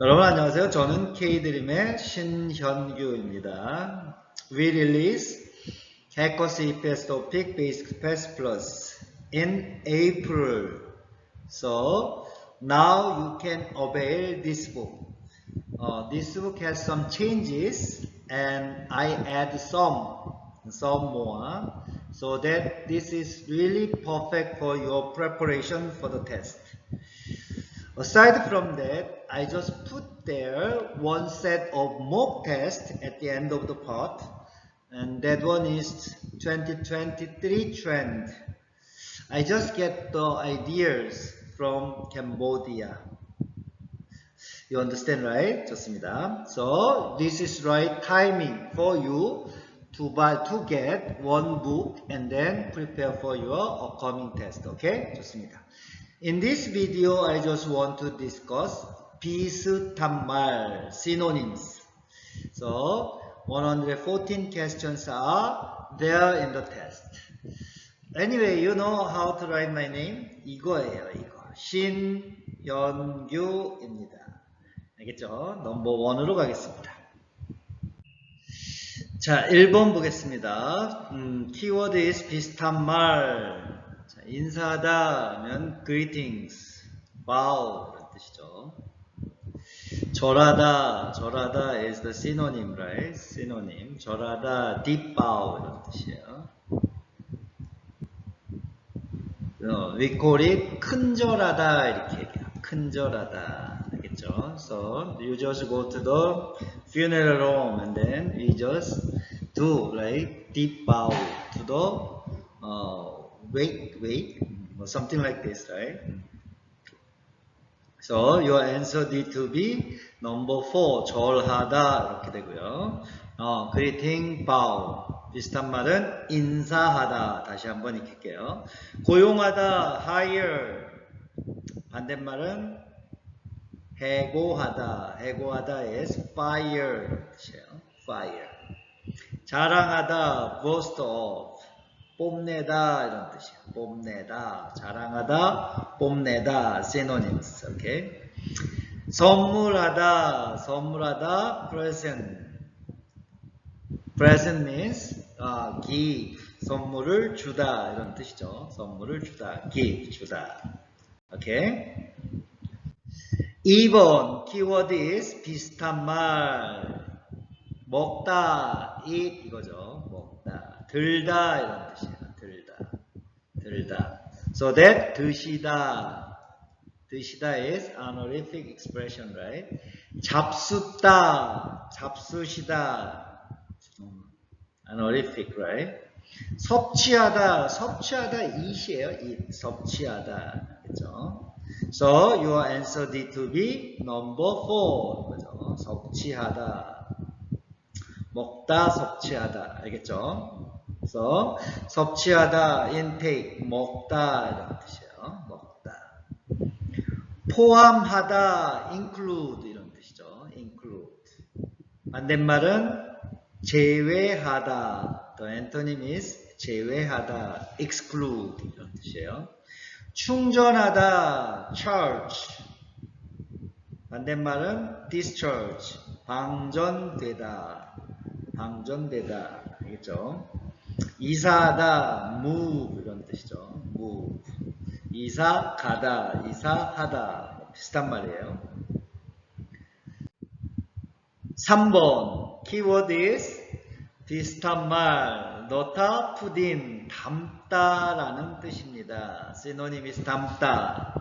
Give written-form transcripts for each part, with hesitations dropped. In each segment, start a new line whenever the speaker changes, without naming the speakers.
여러분 안녕하세요. 저는 K드림의 신현규입니다. We release Hackers EPS topic Basic Pass Plus in April. So now you can avail this book. This book has some changes and I add some more so that this is really perfect for your preparation for the test. Aside from that, I just put there one set of mock test at the end of the part, and that one is 2023 trend. I just get the ideas from Cambodia. You understand, right? 좋습니다. So this is right timing for you to get one book and then prepare for your upcoming test. Okay? 좋습니다. In this video, I just want to discuss 비슷한 말, synonyms. So 114 questions are there in the test. Anyway, you know how to write my name? 이거예요, 이거. 신현규입니다. 알겠죠? 넘버 1으로 가겠습니다. 자, 1번 보겠습니다. 키워드 is 비슷한 말. 자, 인사하다 하면 greetings, bow 이런 뜻이죠. 절하다 is the synonym, right? synonym. 절하다, deep bow 이런 뜻이에요. We call it 큰절하다 이렇게 얘기해요. 큰절하다. 알겠죠? So you just go to the funeral home and then we just do like deep bow to the wake or something like this, right? So your answer need to be number 4 절하다 이렇게 되고요. greeting, bow 비슷한 말은 인사하다 다시 한번 익힐게요. 고용하다 hire 반대말은 해고하다 is fire 뜻이에요. fire 자랑하다 boast of 뽐내다 이런 뜻이에요. 뽐내다 자랑하다 뽐내다 synonyms. okay? 선물하다 present means give 선물을 주다 이런 뜻이죠. 선물을 주다 give 주다. 오케이? 2번 키워드 is 비슷한 말 먹다 eat 이거죠. 먹다 들다 이런 뜻이에요. 들다 so that 드시다 is honorific expression, right? 잡수시다 honorific, right? 섭취하다 eat이에요. eat 섭취하다 그렇죠? So your answer need to be number 4 그죠? 섭취하다 먹다 섭취하다 알겠죠? So 섭취하다 intake 먹다 이런 뜻이에요. 먹다 포함하다 include 이런 뜻이죠. include 반대말은 제외하다 the antonym is 제외하다 exclude 이런 뜻이에요. 충전하다 charge 반대말은 discharge 방전되다 알겠죠? 이사하다 move 이런 뜻이죠. move 이사 가다 이사하다 비슷한 말이에요. 3번 키워드 is 비슷한 말 넣다 put in 담다 라는 뜻입니다. synonym is 담다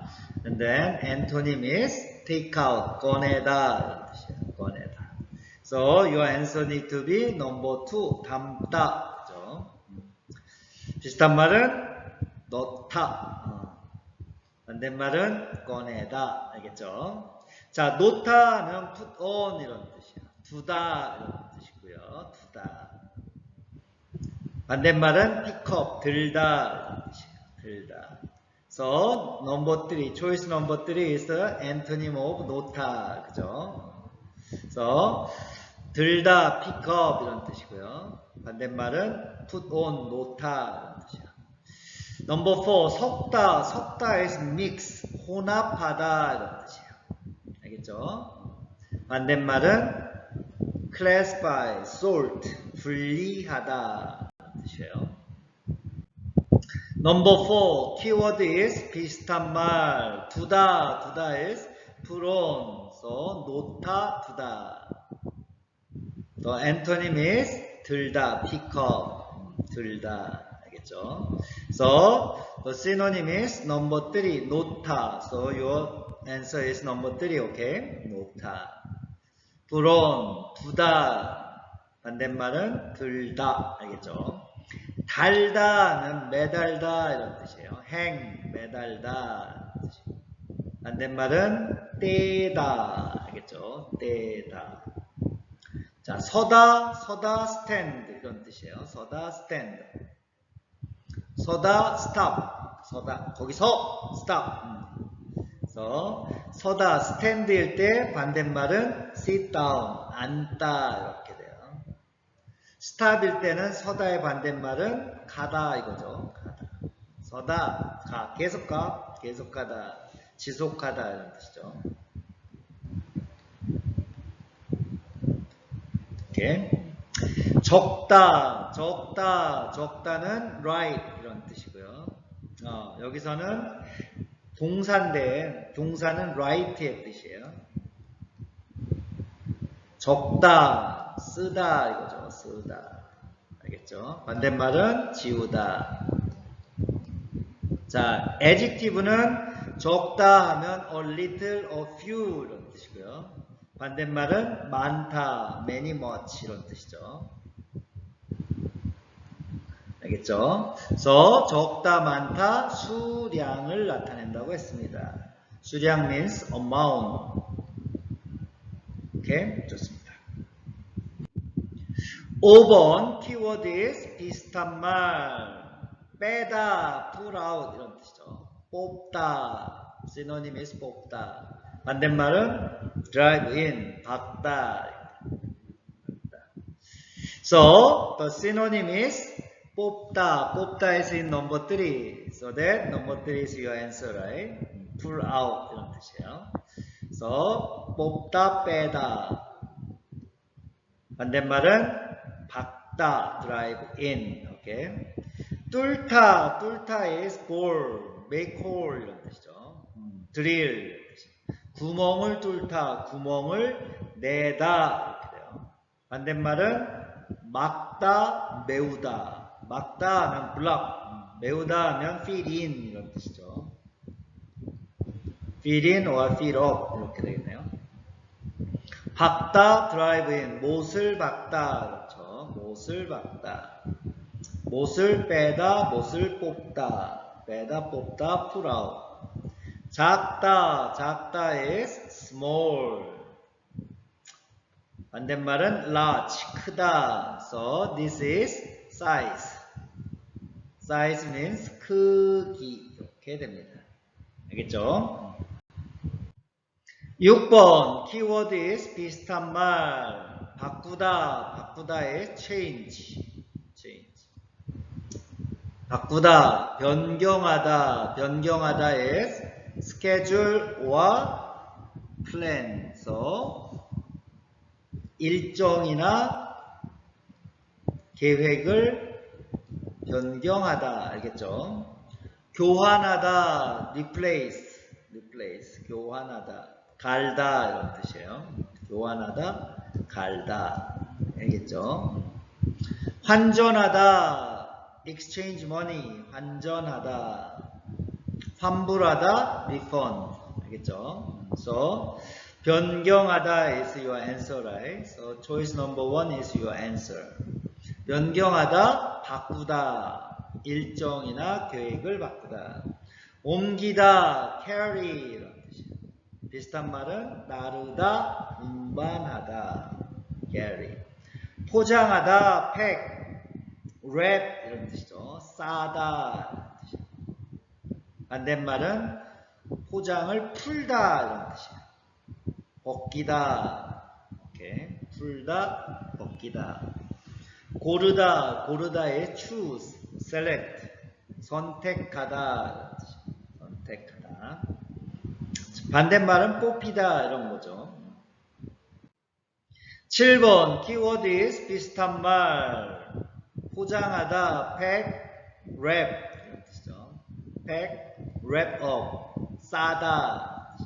and then antonym is take out 꺼내다 이런 뜻이에요. 꺼내다. So your answer need to be number 2 담다 그죠? 비슷한 말은 넣다 반대말은 꺼내다 알겠죠? 자 놓다 하면 put on 이런 뜻이에요. 두다 이런 뜻이고요. 두다 반대말은 pick up 들다 이런 뜻이에요. 들다. So number 3 choice number 3 is the antonym of 놓다 그죠? So 들다 pick up 이런 뜻이고요. 반대말은 put on 놓다 이런 뜻이에요. Number 4 섞다 is mix 혼합하다 이런 뜻이에요. 알겠죠? 반대말은 classify, sort, 분리하다 뜻이에요. Number 4, keyword is 비슷한 말. 두다 is pron, so 놓다, 두다. The antonym is 들다, pick up, 들다. 알겠죠? So, the synonym is number 3, 놓다. So, your answer is number 3, okay? 놓다. pron, 두다. 반대말은 들다. 알겠죠? 달다는 매달다 이런 뜻이에요. 행, 매달다. 반대말은 떼다. 알겠죠? 떼다. 자, 서다, 스탠드 이런 뜻이에요. 서다, 스탠드. 서다, 스탑. 서다, 거기서 스탑. 서다, 스탠드일 때 반대말은 sit down, 앉다 이렇게 돼요. 스탑일 때는 서다의 반대말은 가다 이거죠. 가다. 서다, 가, 계속 가, 계속 가다, 지속하다 이런 뜻이죠. 이렇게. 적다는 right 이런 뜻이고요. 여기서는 동사인데 동사는 right의 뜻이에요. 적다, 쓰다 이거죠. 쓰다. 알겠죠? 반대말은 지우다. 자, adjective는 적다 하면 a little, a few 이런 뜻이고요. 반대말은 많다, many, much 이런 뜻이죠. 알겠죠? 그래서 적다, 많다, 수량을 나타낸다고 했습니다. 수량 means amount. 오케이? 좋습니다. 5번 keyword is 비슷한 말. 빼다, pull out 이런 뜻이죠. 뽑다, synonym is 뽑다. 반대말은 drive in, 박다. So, the synonym is 뽑다. 뽑다 is in number 3. So that number 3 is your answer, right? pull out 이런 뜻이에요. So, 뽑다, 빼다. 반대말은 박다, drive in. Okay? 뚫다 is bore, make hole 이런 뜻이죠. drill. 구멍을 뚫다, 구멍을 내다 이렇게 돼요. 반대말은 막다, 메우다. 막다 하면 block, 메우다 하면 fill in 이런 뜻이죠. fill in or fill up 이렇게 되겠네요. 박다, drive in, 못을 박다 그렇죠. 못을 박다. 못을 빼다, 못을 뽑다. 빼다, 뽑다, pull out. 작다 is small. 반대말은 large, 크다. So this is size. size means 크기. 이렇게 됩니다. 알겠죠? 6번 keyword is 비슷한 말. 바꾸다 is change. 바꾸다, 변경하다 is schedule or plan. So, 일정이나 계획을 변경하다. 알겠죠? 교환하다, replace. 교환하다. 갈다 이런 뜻이에요. 교환하다, 갈다. 알겠죠? 환전하다, exchange money. 환전하다. 환불하다, refund. 알겠죠? So, 변경하다 is your answer, right? So, choice number 1 is your answer. 변경하다, 바꾸다. 일정이나 계획을 바꾸다. 옮기다, carry. 이런 뜻이에요. 비슷한 말은 나르다, 운반하다. carry. 포장하다, pack. wrap. 이런 뜻이죠. 싸다. 반대말은 포장을 풀다 이런 뜻이에요. 벗기다. 오케이. 풀다, 벗기다. 고르다의 choose, select. 선택하다. 선택하다. 반대말은 뽑히다 이런 거죠. 7번 키워드 is 비슷한 말. 포장하다, pack, wrap 이런 뜻이죠. pack, wrap up, 싸다.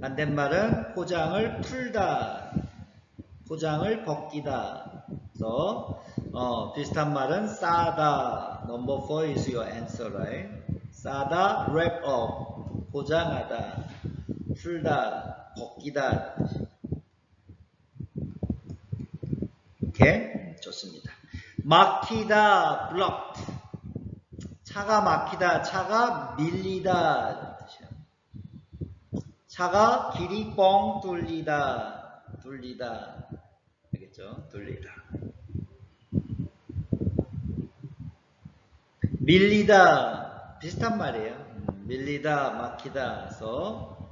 반대말은 포장을 풀다, 포장을 벗기다. 그래서 비슷한 말은 싸다. Number 4 is your answer, right? 싸다, wrap up, 포장하다, 풀다, 벗기다. 오케이? 좋습니다. 막히다, blocked. 차가 막히다, 차가 밀리다 이런 뜻이에요. 차가 길이 뻥 뚫리다, 뚫리다. 알겠죠? 뚫리다. 밀리다 비슷한 말이에요. 밀리다, 막히다. 그래서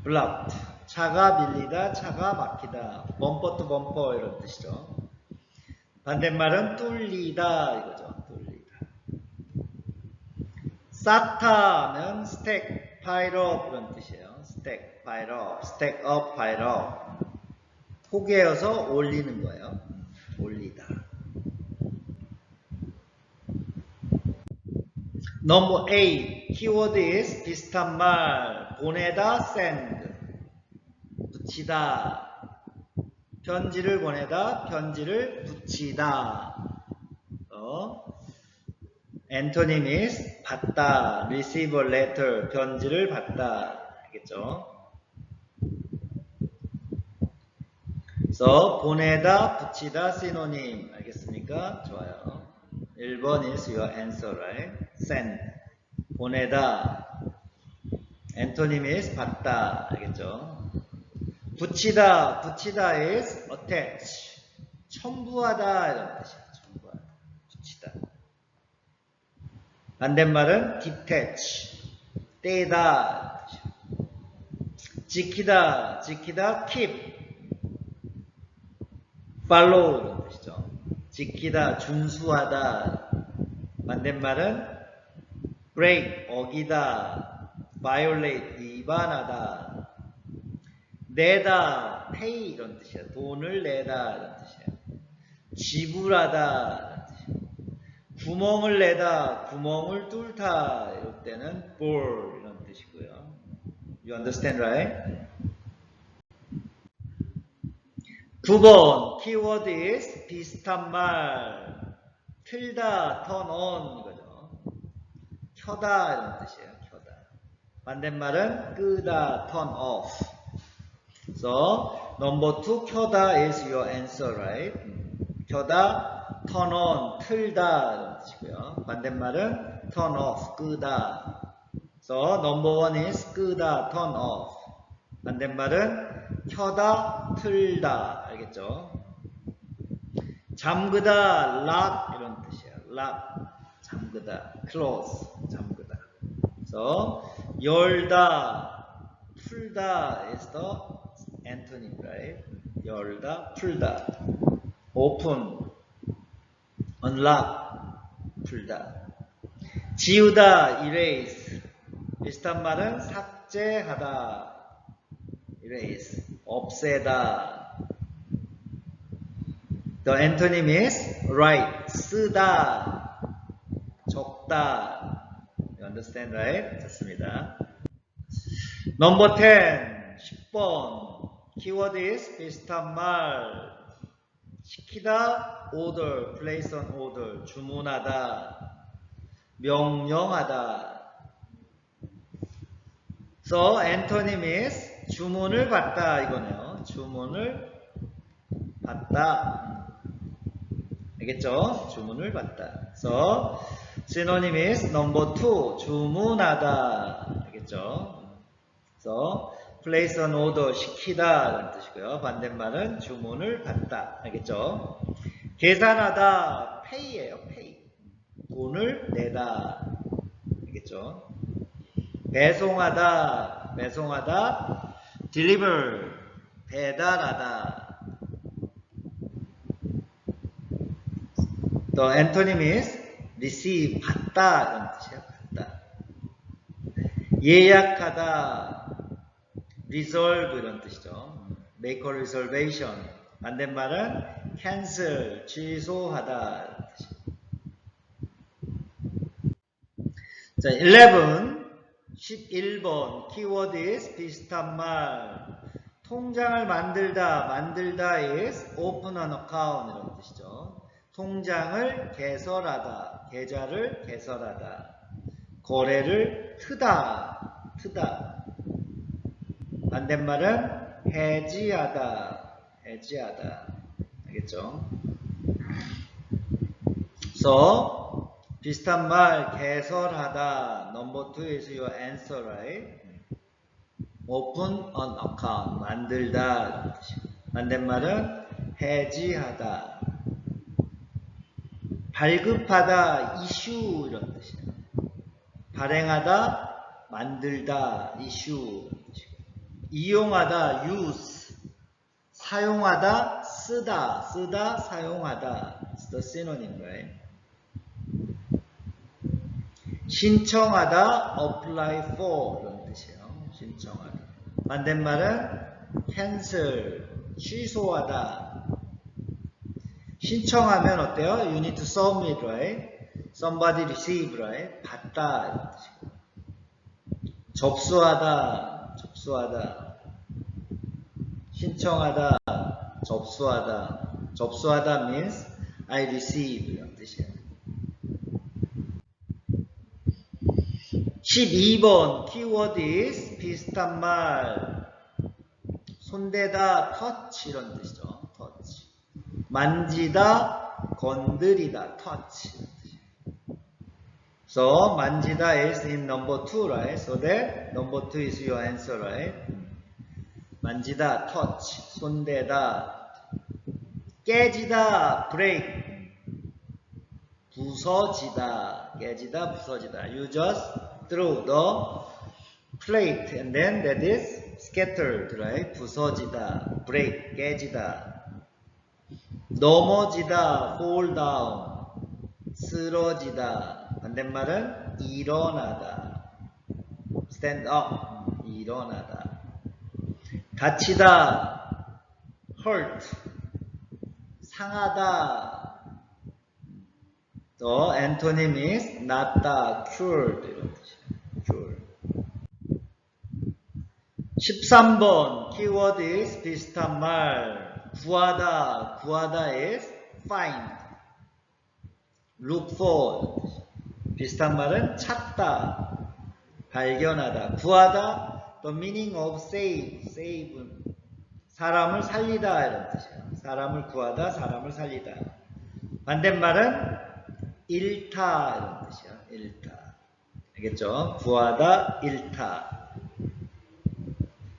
blocked. 차가 밀리다, 차가 막히다. 범퍼 투 범퍼 이런 뜻이죠. 반대말은 뚫리다 이거죠. 뚫리다. 쌓다면 stack, pile up 이런 뜻이에요. stack, pile up, stack up, pile up. 포개어서 올리는 거예요. 올리다. Number 8. 키워드 is 비슷한 말. 보내다, send. 붙이다. 편지를 보내다, 편지를 붙이다. antonym is 받다, receive a letter, 편지를 받다. 알겠죠? 그래서 보내다, 붙이다, synonym. 알겠습니까? 좋아요. 1번 is your answer, right? send. 보내다. antonym is 받다. 알겠죠? 붙이다, 붙이다 is attach. 첨부하다 이런 뜻이에요. 첨부하다. 붙이다. 반대말은 detach. 떼다. 지키다, 지키다, keep. follow 이런 뜻이죠. 지키다, 준수하다. 반대말은 break, 어기다. violate, 위반하다. 내다, pay 이런 뜻이에요. 돈을 내다 이런 뜻이에요. 지불하다 이런 뜻이에요. 구멍을 내다, 구멍을 뚫다 이럴 때는 bore 이런 뜻이고요. You understand, right? 9번 키워드 is 비슷한 말. 틀다, turn on 이거죠. 켜다 이런 뜻이에요. 켜다. 반대말은 끄다, turn off. So, number 2, 켜다 is your answer, right? 켜다, turn on, 틀다 이런 뜻이고요. 반대말은 turn off, 끄다. So, number 1 is 끄다, turn off. 반대말은 켜다, 틀다. 알겠죠? 잠그다, lock 이런 뜻이에요. lock, 잠그다. close, 잠그다. So, 열다, 풀다 is the antonym, right? 열다, 풀다. open, unlock, 풀다. 지우다, erase. 비슷한 말은 삭제하다. erase, 없애다. The antonym is write, 쓰다, 적다. You understand, right? 좋습니다. Number 10, 10번. 키워드 is 비슷한 말. 시키다, order, place on order, 주문하다, 명령하다. So, antonym is 주문을 받다 이거네요. 주문을 받다. 알겠죠? 주문을 받다. So, synonym is number 2. 주문하다. 알겠죠? So, place an order, 시키다 라는 뜻이고요. 반대말은 주문을 받다. 알겠죠? 계산하다, pay예요. pay. 돈을 내다. 알겠죠? 배송하다, 배송하다, deliver, 배달하다. The antonym is receive, 받다 이런 뜻이에요. 받다. 예약하다, resolve 이런 뜻이죠. make a reservation. 반대말은 cancel, 취소하다. 자, 11번 키워드 is 비슷한 말. 통장을 만들다 is open an account 이런 뜻이죠. 통장을 개설하다, 계좌를 개설하다. 거래를 트다. 반대말은 해지하다. 알겠죠? So, 비슷한 말 개설하다. Number 2 is your answer, right? Open an account. 만들다. 반대말은 해지하다. 발급하다. issue 이런 뜻이에요. 발행하다. 만들다. issue. 이용하다. use. 사용하다. 쓰다. 사용하다. It's the synonym, right? 신청하다, apply for 이런 뜻이에요. 신청하다. 반대말은 cancel, 취소하다. 신청하면 어때요? You need to submit, right? Somebody receive, right? 받다 이런 뜻이에요. 접수하다. 신청하다, 접수하다 means I receive 이런 뜻이에요. 12번 키워드 is 비슷한 말. 손대다 touch 이런 뜻이죠. touch. 만지다, 건드리다 touch. So 만지다 is in number 2, right? So that number 2 is your answer, right? 만지다 touch. 손대다. 깨지다 break. 부서지다. 깨지다 부서지다. You just throw the plate and then that is scattered, right? 부서지다, break, 깨지다. 넘어지다, fall down, 쓰러지다. 반대말은 일어나다, stand up, 일어나다. 다치다, hurt, 상하다. 또 antonym is 낫다, cured 이런 뜻이에요. 13번 키워드 is 비슷한 말. 구하다 is find, look for. 비슷한 말은 찾다, 발견하다. 구하다, the meaning of save, 사람을 살리다 이런 뜻이에요. 사람을 구하다, 사람을 살리다. 반대말은 잃다 이런 뜻이에요. 잃다. 알겠죠? 구하다, 잃다.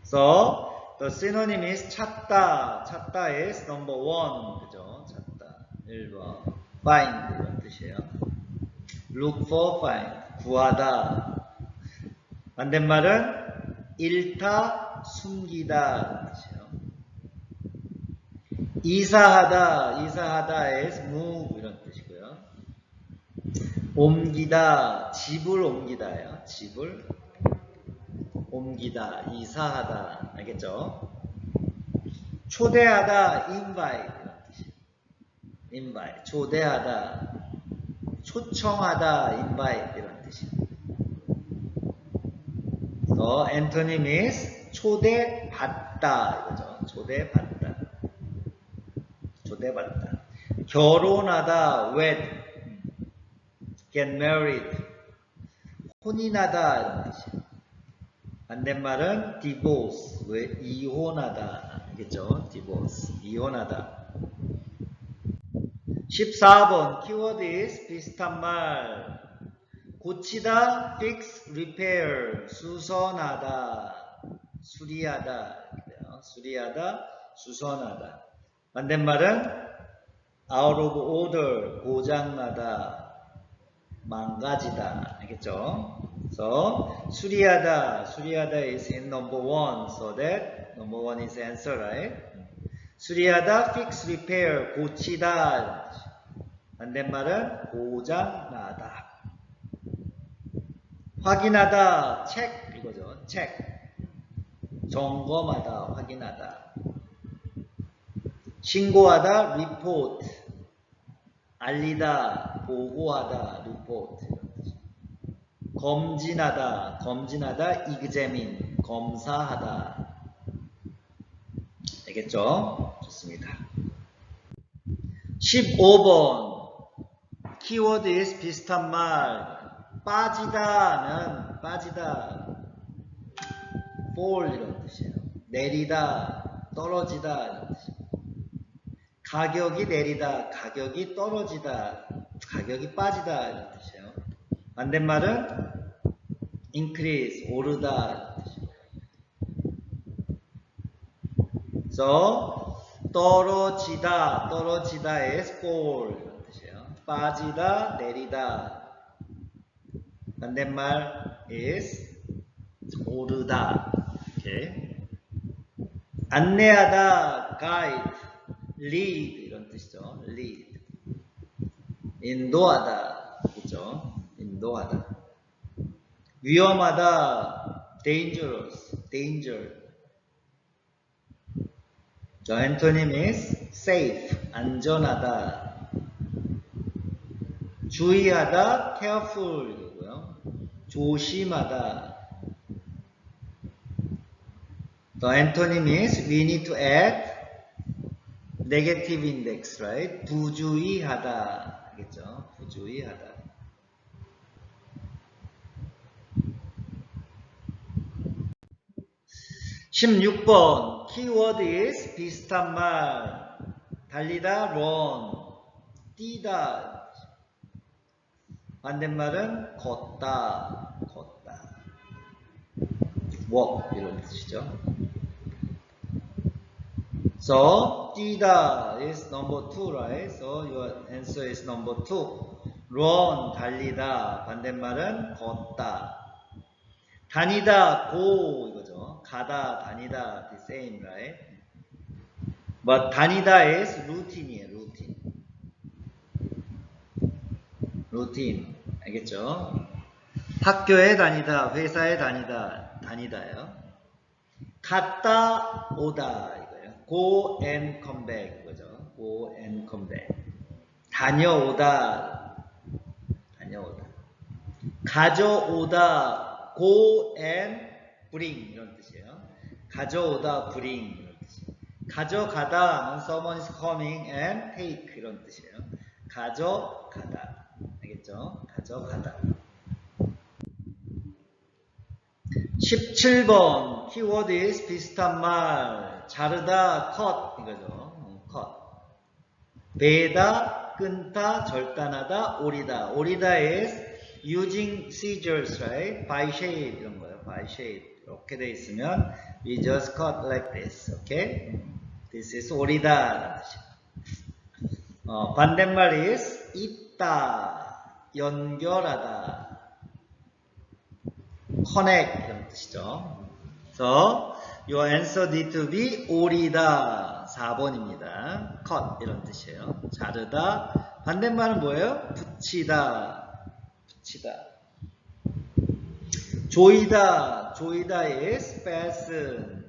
So, the synonym is 찾다. 찾다 is number 1. 그죠? 찾다. 1번. find. 이런 뜻이에요. look for, find. 구하다. 반대말은 잃다, 숨기다. 이런 뜻이에요. 이사하다 is move. 이런 뜻이고요. 옮기다, 집을 옮기다예요. 집을 옮기다, 이사하다. 알겠죠? 초대하다, invite 이런 뜻이에요. invite, 초대하다, 초청하다, invite 이런 뜻이에요. So, antonym is 초대받다 이거죠. 초대받다. 결혼하다, wed, get married, 혼인하다 이런 뜻이에요. 반대말은 divorce, 이혼하다. 알겠죠? divorce, 이혼하다. 14번 키워드 is 비슷한 말. 고치다, fix, repair, 수선하다, 수리하다. 수리하다, 수선하다. 반대말은 out of order, 고장나다, 망가지다. 알겠죠? So, 수리하다 is in number 1. So that number 1 is answer, right? 수리하다, fix, repair, 고치다. 반대말은 고장나다. 확인하다, check 이거죠. check. 점검하다, 확인하다. 신고하다, report. 알리다, 보고하다, report. 검진하다, examine. 검사하다. 알겠죠? 좋습니다. 15번. 키워드 is 비슷한 말. 빠지다는 빠지다. fall 이런 뜻이에요. 내리다, 떨어지다 이런 뜻이에요. 가격이 내리다, 가격이 떨어지다, 가격이 빠지다 이런 뜻이에요. 반대말은 increase, 오르다 이런 뜻이에요. So, 떨어지다, is fall 이런 뜻이에요. 빠지다, 내리다. 반대말 is 오르다. Okay. 안내하다, guide, lead 이런 뜻이죠. lead. 인도하다, 그죠? 인도하다. 위험하다, dangerous, danger. The antonym is safe, 안전하다. 주의하다, careful 이거고요. 조심하다. The antonym is we need to add negative index, right? 부주의하다. 알겠죠? 부주의하다. (16번) keyword is 비슷한 말. 달리다, run. 뛰다. 반대말은 걷다. walk 이런 뜻이죠. So, 뛰다 is number 2, right? So, your answer is number 2. run, 달리다. 반대말은 걷다. 다니다, go 이거죠. 가다, 다니다, the same, right? But 다니다 is routinei에요, routine. 알겠죠? 학교에 다니다, 회사에 다니다예요. 갔다, 오다 이거예요. Go and come back 이거죠. Go and come back. 다녀오다. 가져오다. Go and bring 이런 뜻이에요. 가져오다, bring 이런 뜻이에요. 가져가다, someone is coming and take 이런 뜻이에요. 가져가다. 알겠죠? 가져가다. 17번 keyword is 비슷한 말. 자르다, cut 이거죠. cut. 베다, 끊다, 절단하다, 오리다. 오리다 is using scissors, right? By shape 이런 거예요. By shape. 이렇게 돼 있으면 we just cut like this. Okay? This is 오리다. 반대말 is 잇다, 연결하다. connect 이런 뜻이죠. So, your answer need to be 오리다. 4번입니다. cut 이런 뜻이에요. 자르다. 반대말은 뭐예요? 붙이다. 조이다. 조이다 is fasten.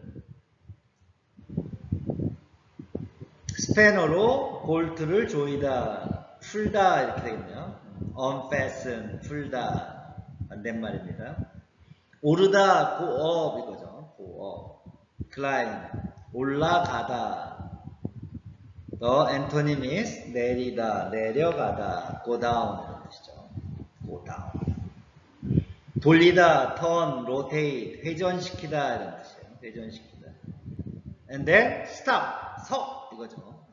스패너로 볼트를 조이다. 풀다 이렇게 되겠네요. unfasten, 풀다. 반대말입니다. 오르다, go up 이거죠. go up. climb, 올라가다. The antonym is 내리다, 내려가다. go down 이런 뜻이죠. go down. 돌리다, turn, rotate, 회전시키다 이런 뜻이에요. 회전시키다. And then stop, 서 이거죠.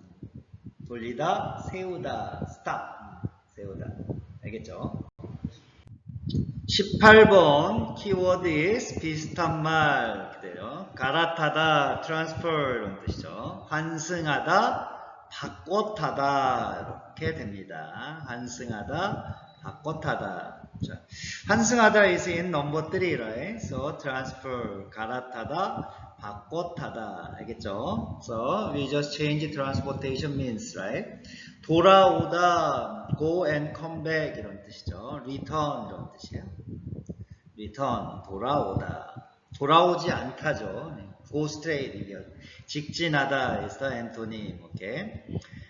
돌리다, 세우다, stop, 세우다. 알겠죠? 18번 키워드 is 비슷한 말 그대로 갈아타다, transfer 이런 뜻이죠. 환승하다, 바꿔타다 이렇게 됩니다. 환승하다, 바꿔타다. 자, 환승하다 is in number 3, right? So transfer 갈아타다, 바꿔타다. 알겠죠? So we just change transportation means, right? 돌아오다, go and come back 이런 뜻이죠. return 이런 뜻이에요. return, 돌아오다. 돌아오지 않다죠. go straight. 직진하다 is the antonym. 오케이.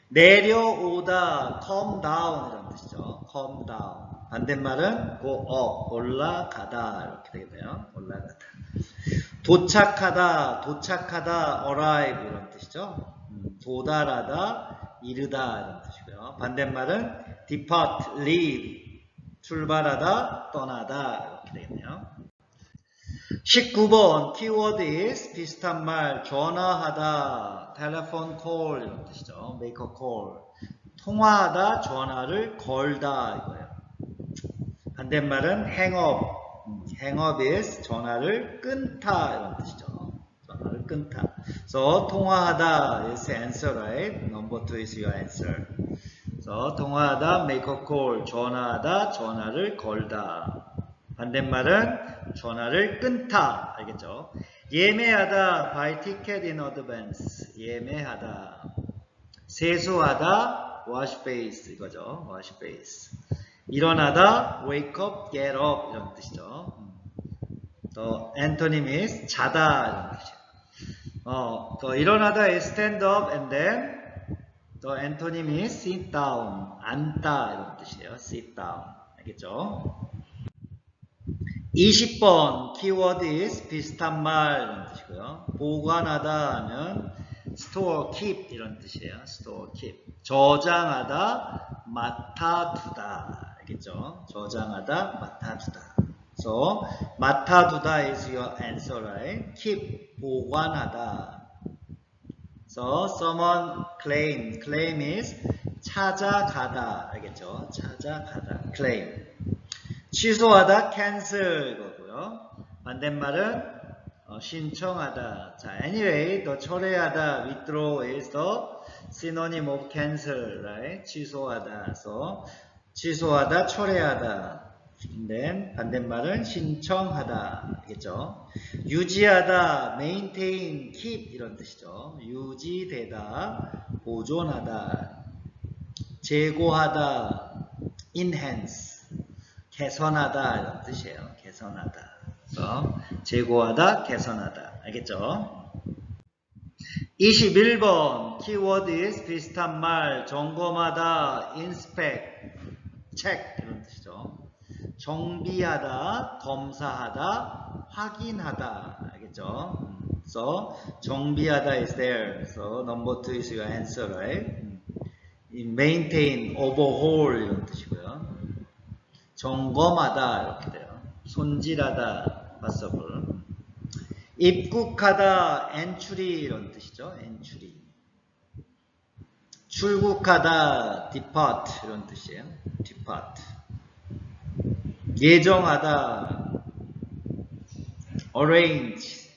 내려오다 come down 이런 뜻이죠. come down. 반대말은 go up. 올라가다 이렇게 되겠네요. 올라가다. 도착하다 arrive 이런 뜻이죠. 도달하다, 이르다 이런 뜻이고요. 반대말은 depart, leave, 출발하다, 떠나다 이렇게 되겠네요. 19번 키워드 is 비슷한 말 전화하다, telephone call 이런 뜻이죠. make a call. 통화하다, 전화를 걸다 이거예요. 반대말은 hang up. hang up is 전화를 끊다 이런 뜻이죠. 전화를 끊다. So 통화하다 is answer, right? Number 2 is your answer. So 통화하다 make a call. 전화하다 전화를 걸다. 반대말은 전화를 끊다. 알겠죠? 예매하다 buy ticket in advance. 예매하다. 세수하다 wash face 이거죠. wash face. 일어나다 wake up, get up 이런 뜻이죠. 또 antonym is 자다 이런 뜻이에요. 또 일어나다 is stand up and then 또 antonym is sit down 앉다 이런 뜻이에요. sit down 알겠죠? 20번 키워드 is 비슷한 말 이런 뜻이고요. 보관하다 하면 store, keep 이런 뜻이에요. store, keep. 저장하다, 맡아두다. 알겠죠? 저장하다, 맡아두다. So, 맡아두다 is your answer, right? keep, 보관하다. So, someone claim. claim is 찾아가다. 알겠죠? 찾아가다. claim. 취소하다, cancel 이거고요. 반대말은 신청하다. 자, anyway, 더 철회하다, withdraw is the synonym of cancel, right? 취소하다. So, 취소하다, 철회하다. then 반대말은 신청하다. 알겠죠? 유지하다, maintain, keep 이런 뜻이죠. 유지되다, 보존하다. 제고하다, enhance, 개선하다 이런 뜻이에요. 개선하다. 제고하다, 개선하다. 알겠죠? 21번 키워드 is 비슷한 말 점검하다, inspect, check 이런 뜻이죠. 정비하다, 검사하다, 확인하다. 알겠죠? So 정비하다 is there. So number 2 is your answer, right? maintain, overhaul 이런 뜻이고요. 점검하다 이렇게 돼요. 손질하다. possible. 입국하다, entry 이런 뜻이죠. entry. 출국하다, depart 이런 뜻이에요. depart. 예정하다, arrange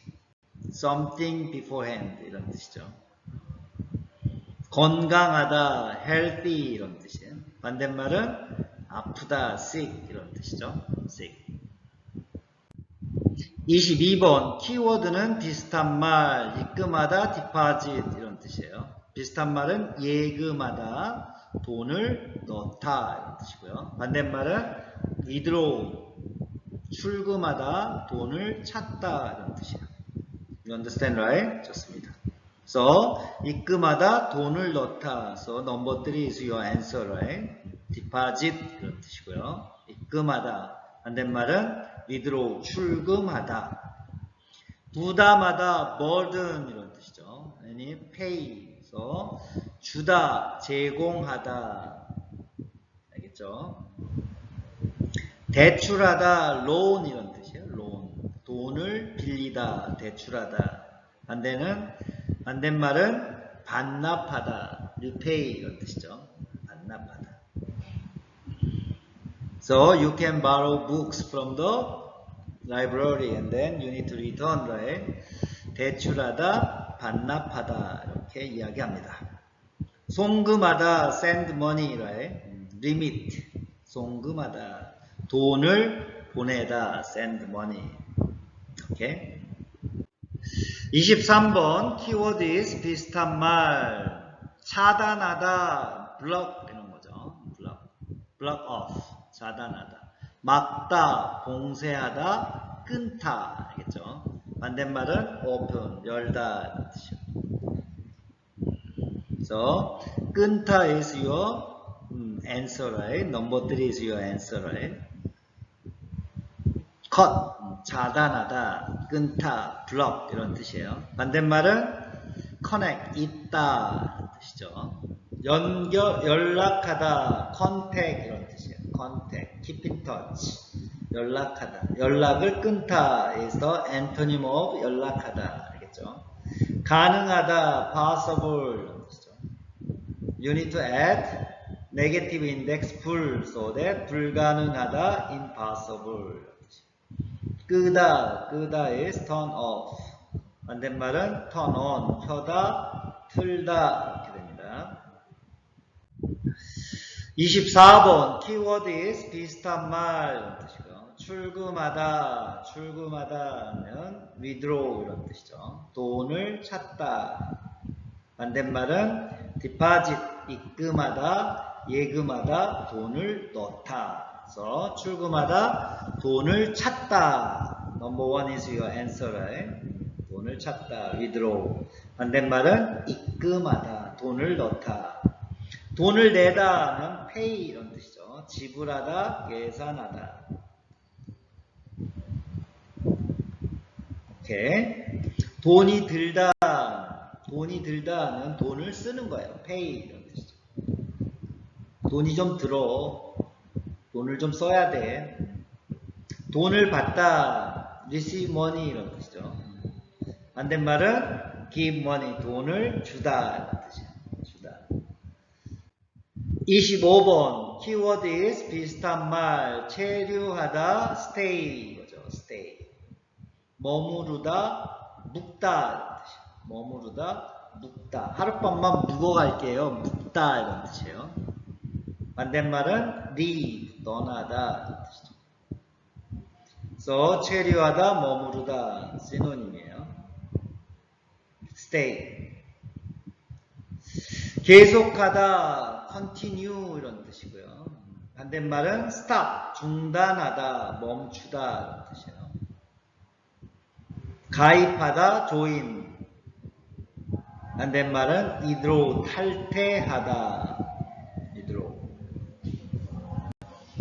something beforehand 이런 뜻이죠. 건강하다, healthy 이런 뜻이에요. 반대말은 아프다, sick 이런 뜻이죠. sick. 22번 키워드는 비슷한 말, 입금하다, deposit 이런 뜻이에요. 비슷한 말은 예금하다, 돈을 넣다 이런 뜻이고요. 반대말은 withdraw, 출금하다, 돈을 찾다 이런 뜻이에요. You understand, right? 좋습니다. So, 입금하다, 돈을 넣다. So, number 3 is your answer, right? deposit 이런 뜻이고요. 입금하다. 반대말은 withdraw, 출금하다. 부담하다, burden 이런 뜻이죠. 아니, pay. So, 주다, 제공하다. 알겠죠? 대출하다, loan 이런 뜻이에요. loan. 돈을 빌리다, 대출하다. 반대말은 반납하다, repay 이런 뜻이죠. 반납하다. So you can borrow books from the library and then you need to return, right? 대출하다, 반납하다 이렇게 이야기합니다. 송금하다, send money, right? limit, 송금하다, 돈을 보내다, send money. 오케이? 23번 키워드 is 비슷한 말, 차단하다, block 이런 거죠. block off, 차단하다. 막다, 봉쇄하다, 끊다. 알겠죠? 반대말은 open, 열다 이런 뜻이요. So, 끊다 is your answer, right? Number 3 is your answer, right? cut, 차단하다, 끊다, block 이런 뜻이에요. 반대말은 connect, 있다 이런 뜻이죠. 연락하다, contact 이런 뜻이에요. contact, keep in touch, 연락하다. 연락을 끊다 is the antonym of 연락하다. 알겠죠? 가능하다, possible 이런 뜻이죠. You need to add negative index 불 so that 불가능하다, impossible. 끄다 is turn off. 반대말은 turn on, 켜다, 틀다 이렇게 됩니다. 24번 keyword is 비슷한 말 이런 뜻이고요. 출금하다 하면 withdraw 이런 뜻이죠. 돈을 찾다. 반대말은 deposit, 입금하다, 예금하다, 돈을 넣다. 그래서 출금하다, 돈을 찾다. Number 1 is your answer, right? 돈을 찾다, withdraw. 반대말은 입금하다, 돈을 넣다. 돈을 내다 하면 pay 이런 뜻이죠. 지불하다, 계산하다. 오케이. 돈이 들다 하면 돈을 쓰는 거예요. pay 이런 뜻이죠. 돈이 좀 들어. 돈을 좀 써야 돼. 돈을 받다, receive money 이런 뜻이죠. 반대말은 give money, 돈을 주다 이런 뜻이에요. 주다. 25번 keyword is 비슷한 말, 체류하다, stay 이거죠. stay. 머무르다, 묵다 이런 뜻이에요. 머무르다, 묵다. 하룻밤만 묵어 갈게요. 묵다 이런 뜻이에요. 반대말은 leave, 떠나다 이런 뜻이죠. So, 체류하다, 머무르다 시노님이에요. stay. 계속하다, continue 이런 뜻이고요. 반대말은 stop, 중단하다, 멈추다 이런 뜻이에요. 가입하다, join. 반대말은 withdraw, 탈퇴하다. withdraw.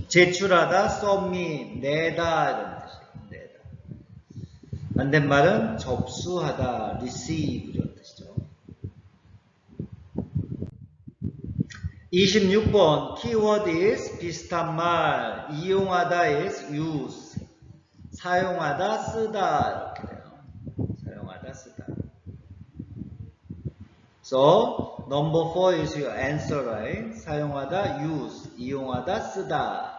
제출하다, submit, 내다 이런 뜻이에요. 내다. 반대말은 접수하다, receive 이런 뜻이죠. 26번 keyword is 비슷한 말, 이용하다 is use, 사용하다, 쓰다 이렇게 돼요. 사용하다, 쓰다. So, number 4 is your answer, right? 사용하다, use, 이용하다, 쓰다.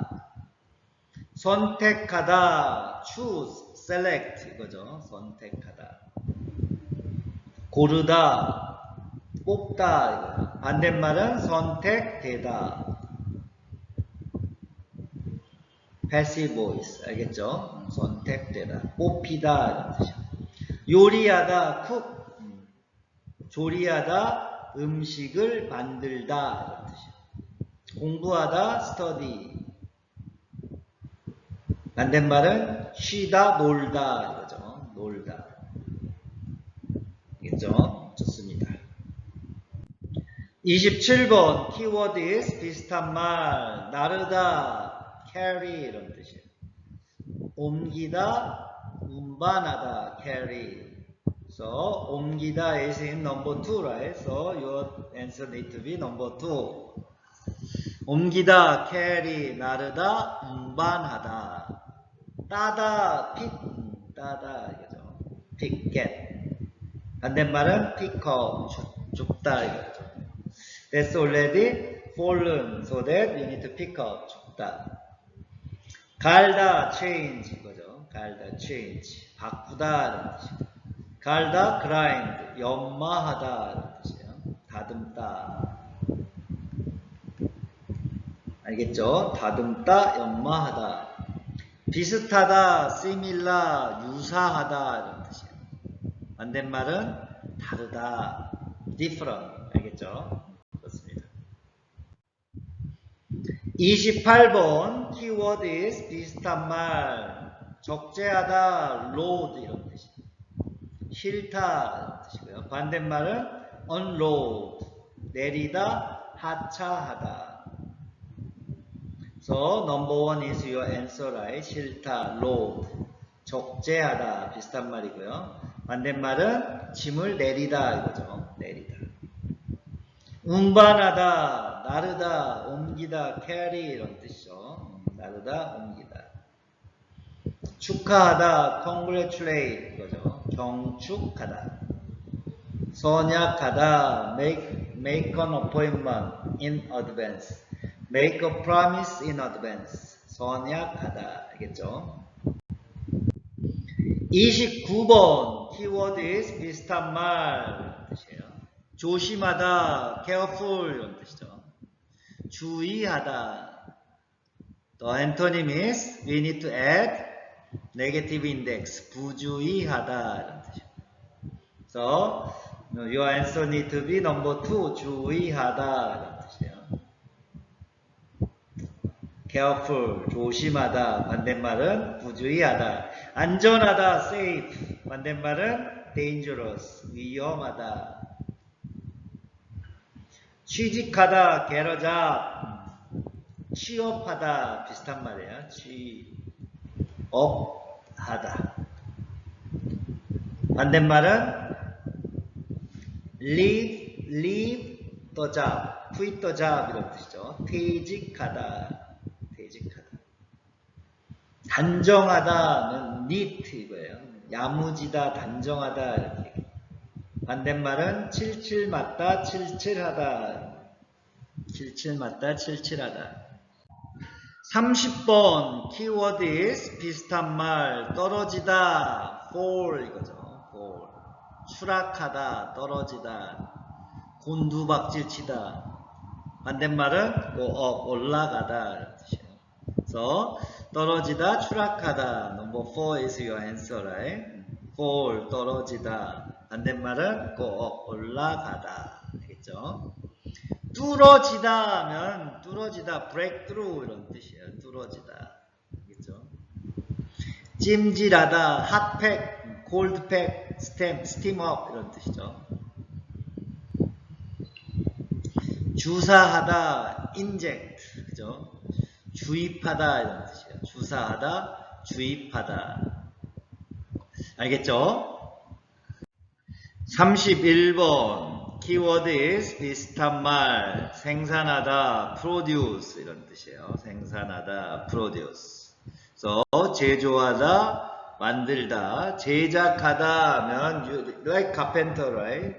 선택하다, choose, select 이거죠. 선택하다. 고르다, 뽑다 이거예요. 반대말은 선택되다. passive voice 알겠죠? 선택되다, 뽑히다 이런 뜻이에요. 요리하다, cook, 조리하다, 음식을 만들다 이런 뜻이에요. 공부하다, study. 반대말은 쉬다, 놀다 이거죠. 놀다. 알겠죠? 좋습니다. 27번 keyword is 비슷한 말, 나르다, carry 이런 뜻이에요. 옮기다, 운반하다, carry. So, 옮기다 is in number 2, right? So, your answer need to be number 2. 옮기다, carry, 나르다, 운반하다. 따다, pick, 따다, 이거죠. pick, get. 반대말은 pick up, 줍다, 이거죠. That's already fallen, so that you need to pick up, 줍다. 갈다, change, 이거죠. 갈다, change. 바꾸다, 이런 뜻이에요. 갈다, grind, 연마하다 이런 뜻이에요. 다듬다. 알겠죠? 다듬다, 연마하다. 비슷하다, similar, 유사하다 이런 뜻이에요. 반대말은 다르다, different. 알겠죠? 그렇습니다. 28번 keyword is 비슷한 말, 적재하다, load 이런 뜻이에요. 싫다 뜻이고요. 반대말은 unload, 내리다, 하차하다. So number one is your answer, right? 싫다, load, 적재하다 비슷한 말이고요. 반대말은 짐을 내리다 이거죠. 내리다. 운반하다, 나르다, 옮기다, carry 이런 뜻이죠. 나르다, 옮기다. 축하하다, congratulate 이거죠. 경축하다. 선약하다, make an appointment in advance. make a promise in advance. 선약하다. 알겠죠? 29번 키워드 is 비슷한 말 뜻이에요. 조심하다, careful 이런 뜻이죠. 주의하다. The antonym is we need to add negative index. 부주의하다 이런 뜻이에요. So your answer need to be number 2. 주의하다 이런 뜻이에요. careful, 조심하다. 반대말은 부주의하다. 안전하다, safe. 반대말은 dangerous, 위험하다. 취직하다, get a job. 취업하다, 비슷한 말이에요. 취업하다. 반대말은 leave the job, quit the job 이런 뜻이죠. 퇴직하다. 단정하다는 neat 이거예요. 야무지다, 단정하다 이렇게. 반대말은 칠칠맞다, 칠칠하다. 칠칠맞다, 칠칠하다. 30번 키워드 is 비슷한 말 떨어지다, fall 이거죠. fall. 추락하다, 떨어지다, 곤두박질치다. 반대말은 go up, 올라가다 이런 뜻이에요. 그래서 떨어지다, 추락하다. Number 4 is your answer, right? fall, 떨어지다. 반대말은 go up, 올라가다. 알겠죠? 뚫어지다 하면 뚫어지다, break through 이런 뜻이에요. 뚫어지다. 알겠죠? 찜질하다, hot pack, cold pack, steam up 이런 뜻이죠. 주사하다, inject, 그죠? 주입하다 이런 뜻이에요. 주사하다, 주입하다. 알겠죠? 31번 키워드 is 비슷한 말 생산하다, produce 이런 뜻이에요. 생산하다, produce. So 제조하다, 만들다. 제작하다 하면 like carpenter, right?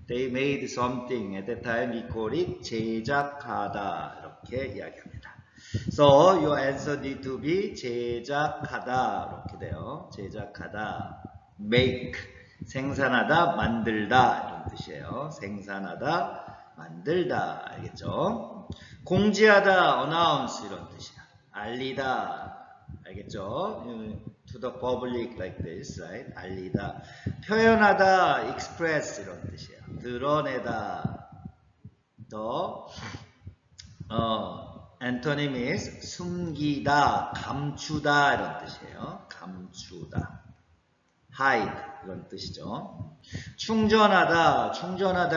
They made something at that time. We call it 제작하다 이렇게 이야기합니다. So your answer need to be 제작하다 이렇게 돼요. 제작하다, make, 생산하다, 만들다 이런 뜻이에요. 생산하다, 만들다. 알겠죠? 공지하다, announce 이런 뜻이야. 알리다. 알겠죠? To the public like this, right? 알리다. 표현하다, express 이런 뜻이에요. 드러내다. 더 antonym is 숨기다, 감추다 이런 뜻이에요. 감추다. hide 이런 뜻이죠. 충전하다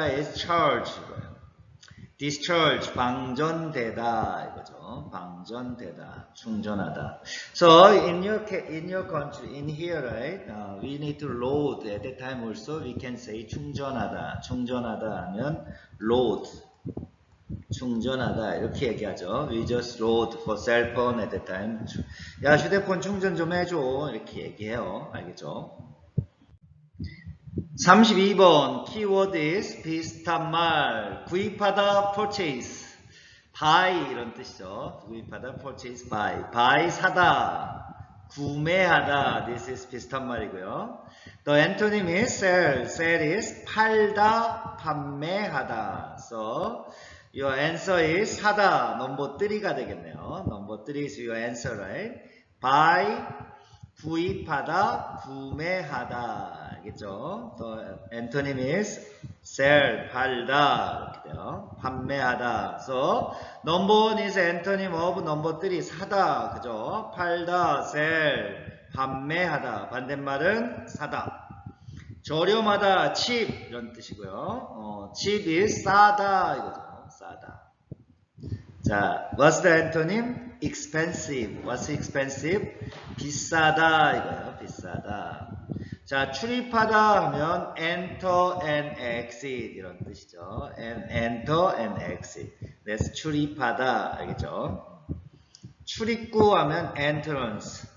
is charge 이거예요. discharge, 방전되다 이거죠. 방전되다, 충전하다. So in your country, in here, right? We need to load. At that time also we can say 충전하다. 충전하다 하면 load. 충전하다 이렇게 얘기하죠. We just load for cell phone at that time. 야 휴대폰 충전 좀 해줘 이렇게 얘기해요. 알겠죠? 32번 키워드 is 비슷한 말 구입하다, purchase, buy 이런 뜻이죠. 구입하다, purchase, buy 사다, 구매하다. This is 비슷한 말이고요. The antonym is sell. Sell is 팔다, 판매하다. So your answer is 사다. Number 3가 되겠네요. Number 3 is your answer, right? buy, 구입하다, 구매하다. 알겠죠? The antonym is sell, 팔다. 이렇게 돼요. 판매하다. So number 1 is antonym of number 3, 사다. 그죠? 팔다, sell, 판매하다. 반대말은 사다. 저렴하다, cheap 이런 뜻이고요. cheap is 싸다 이거죠. 싸다. 자, what's the antonym? expensive. What's expensive? 비싸다 이거예요. 비싸다. 자, 출입하다 하면 enter and exit 이런 뜻이죠. enter and exit. 그래서 출입하다 알겠죠? 출입구 하면 entrance.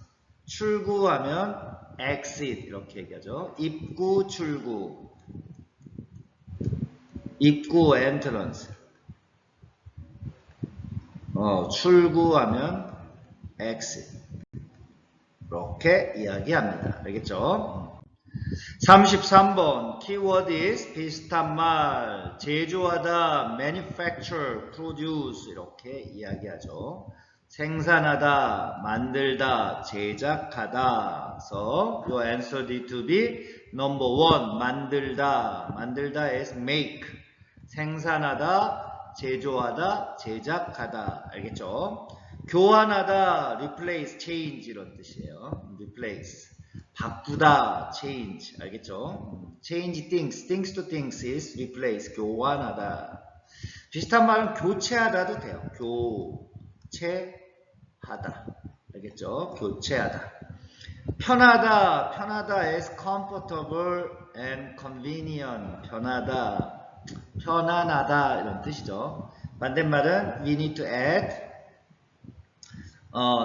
출구하면 exit 이렇게 얘기하죠. 입구, 출구. 입구 entrance. 출구하면 exit. 이렇게 이야기합니다. 알겠죠? 33번 keyword is 비슷한 말, 제조하다, manufacture, produce 이렇게 이야기하죠. 생산하다, 만들다, 제작하다. So your answer need to be number 1. 만들다. 만들다 is make. 생산하다, 제조하다, 제작하다. 알겠죠? 교환하다, replace, change 이런 뜻이에요. replace. 바꾸다, change. 알겠죠? change things, things to things is replace, 교환하다. 비슷한 말은 교체하다도 돼요. 교체하다. 알겠죠? 교체하다. 편하다, 편하다 is comfortable and convenient. 편하다, 편안하다 이런 뜻이죠. 반대말은 we need to add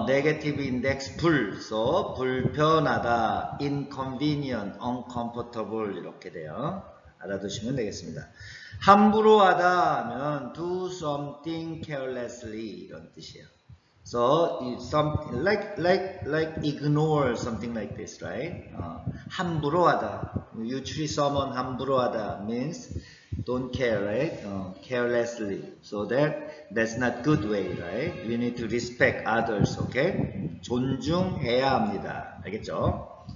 negative index 불, so 불편하다, inconvenient, uncomfortable 이렇게 돼요. 알아두시면 되겠습니다. 함부로 하다 하면 do something carelessly 이런 뜻이에요. So like ignore something like this, right? 함부로 하다. You treat someone 함부로 하다 means don't care, right? Carelessly. So that's not good way, right? We need to respect others, okay? 존중해야 합니다. 알겠죠?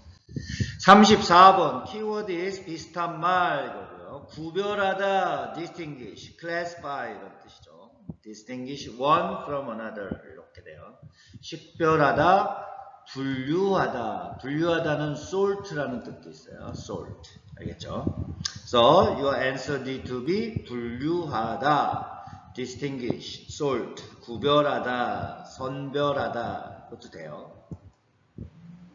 34번 keyword is 비슷한 말 이거고요. 구별하다, distinguish, classify 이런 뜻이죠. distinguish one from another 이렇게 돼요. 식별하다, 분류하다. 분류하다는 salt라는 뜻도 있어요. salt. 알겠죠? So your answer need to be 분류하다, distinguish, sort, 구별하다, 선별하다. 그것도 돼요.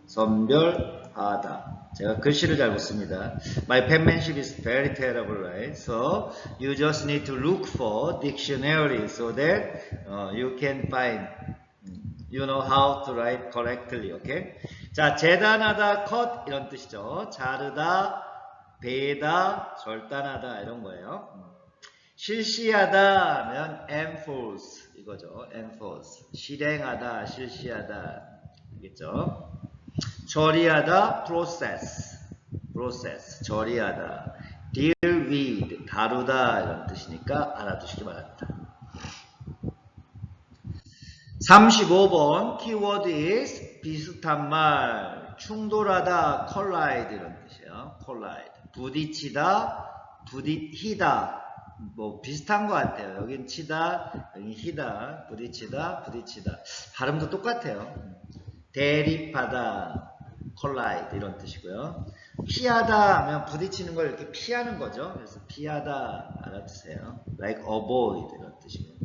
선별하다. 제가 글씨를 잘 못 씁니다. My penmanship is very terrible, right? So you just need to look for dictionary so that you can find, you know how to write correctly, okay? 자, 재단하다, cut 이런 뜻이죠. 자르다, 베다, 절단하다 이런 거예요. 실시하다 하면 enforce 이거죠. enforce. 실행하다, 실시하다. 알겠죠? 처리하다, process. process. 처리하다. deal with. 다루다 이런 뜻이니까 알아두시기 바랍니다. 35번 keyword is 비슷한 말. 충돌하다, collide 이런 뜻이에요. collide. 부딪히다, 부딪히다. 뭐 비슷한 것 같아요. 여긴 치다, 여긴 히다, 부딪히다, 부딪히다. 발음도 똑같아요. 대립하다, collide 이런 뜻이고요. 피하다 하면 부딪히는 걸 이렇게 피하는 거죠. 그래서 피하다 알아두세요. like avoid 이런 뜻이고요.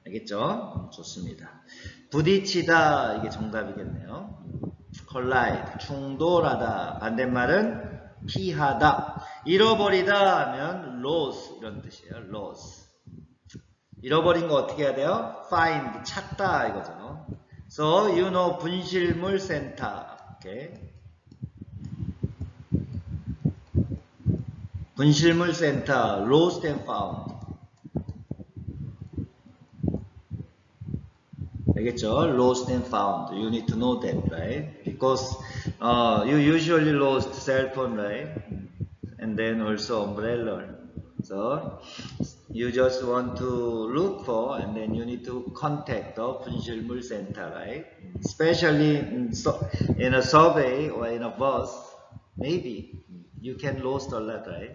알겠죠? 좋습니다. 부딪히다 이게 정답이겠네요. collide, 충돌하다. 반대말은 피하다. 잃어버리다 하면 lose 이런 뜻이에요. lose. 잃어버린 거 어떻게 해야 돼요? find, 찾다 이거죠. So you know 분실물 센터. 오케이. 분실물 센터, lost and found. 알겠죠? Lost and found. You need to know that, right? Because you usually lost cell phone, right? And then also umbrella. So you just want to look for, and then you need to contact the 분실물 center, right? Especially in a survey or in a bus, maybe you can lose a lot, right?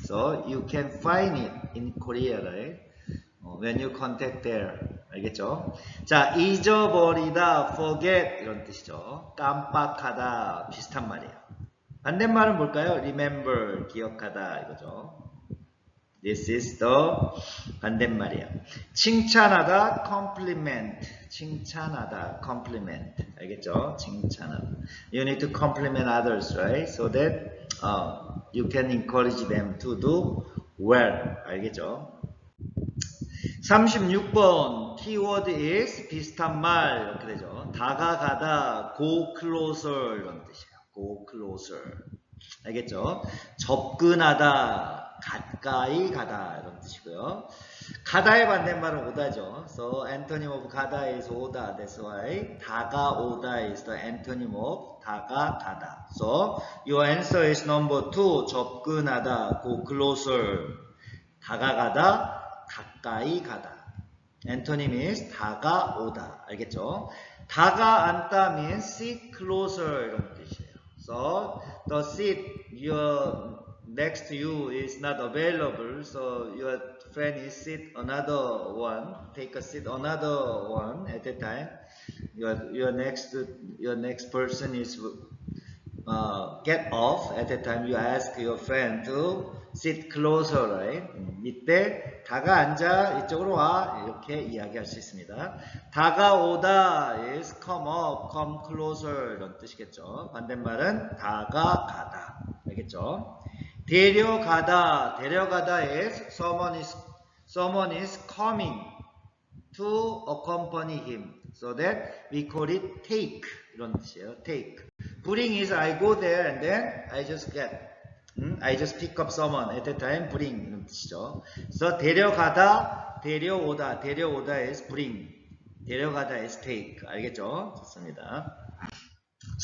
So you can find it in Korea, right? When you contact there. 알겠죠? 자, 잊어버리다, forget 이런 뜻이죠. 깜빡하다, 비슷한 말이에요. 반대말은 뭘까요? remember, 기억하다 이거죠. This is the 반대말이야. 칭찬하다, compliment. 칭찬하다, compliment. 알겠죠? 칭찬하다. You need to compliment others, right? So that you can encourage them to do well. 알겠죠? 36번 keyword is 비슷한 말 이렇게 되죠. 다가가다, go closer 이런 뜻이에요. go closer. 알겠죠? 접근하다, 가까이 가다 이런 뜻이고요. 가다의 반대말은 오다죠. So antonym of 가다 is 오다. That's why 다가오다 is the antonym of 다가가다. So your answer is number 2. 접근하다, go closer. 다가가다, 가까이 가다. antonym is 다가오다. 알겠죠? 다가앉다 means sit closer 이런 뜻이에요. So the seat next to you is not available. So your friend is sit another one. Take a seat another one at a time. Your next person is get off at a time. You ask your friend to sit closer, right? 이때 다가앉아 이쪽으로 와 이렇게 이야기할 수 있습니다. 다가오다 is come up, come closer 이런 뜻이겠죠. 반대말은 다가가다. 알겠죠? 데려가다 is someone is coming to accompany him. So that we call it take 이런 뜻이에요. take. bring is I go there and then I just pick up someone at a time. bring 이런 뜻이죠. So 데려가다, 데려오다 is bring. 데려가다 is take. 알겠죠? 좋습니다.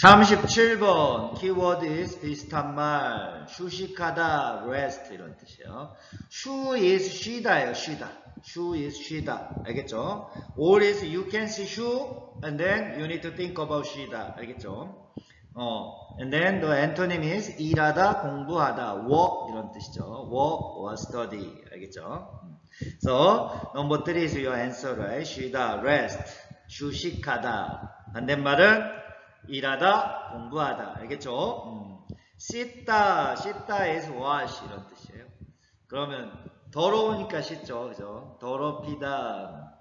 37번 keyword is 비슷한 말. 휴식하다, rest 이런 뜻이에요. 쉬 is 쉬다예요. 쉬다. 쉬 is 쉬다. 알겠죠? all is you can see 쉬 and then you need to think about 쉬다. 알겠죠? and then the antonym is 일하다, 공부하다, work 이런 뜻이죠. work or study. 알겠죠? So number 3 is your answer, right? 쉬다, rest. 휴식하다. 반대말은 일하다, 공부하다. 알겠죠? 씻다 is wash 이런 뜻이에요. 그러면 더러우니까 씻죠. 그죠? 더럽히다.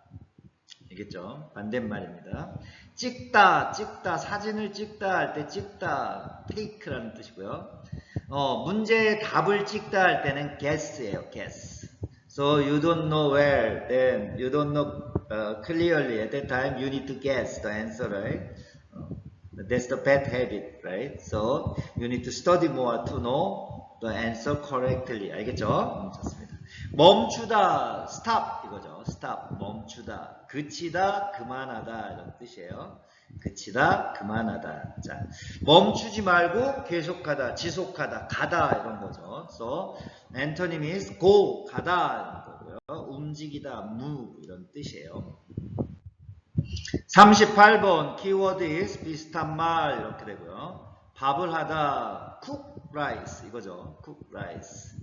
알겠죠? 반대말입니다. 찍다, 사진을 찍다 할 때 찍다, take라는 뜻이고요. 문제의 답을 찍다 할 때는 guess예요, guess. So you don't know where, then you don't know clearly. At that time, you need to guess the answer, right? That's the bad habit, right? So you need to study more to know the answer correctly. 알겠죠? 좋습니다. 멈추다, stop 이거죠. stop, 멈추다. 그치다, 그만하다 이런 뜻이에요. 그치다, 그만하다. 자, 멈추지 말고 계속하다, 지속하다, 가다 이런 거죠. So antonym is go, 가다 이런 거고요. 움직이다, move 이런 뜻이에요. 38번 keyword is 비슷한 말 이렇게 되고요. 밥을 하다 cook rice 이거죠. cook rice.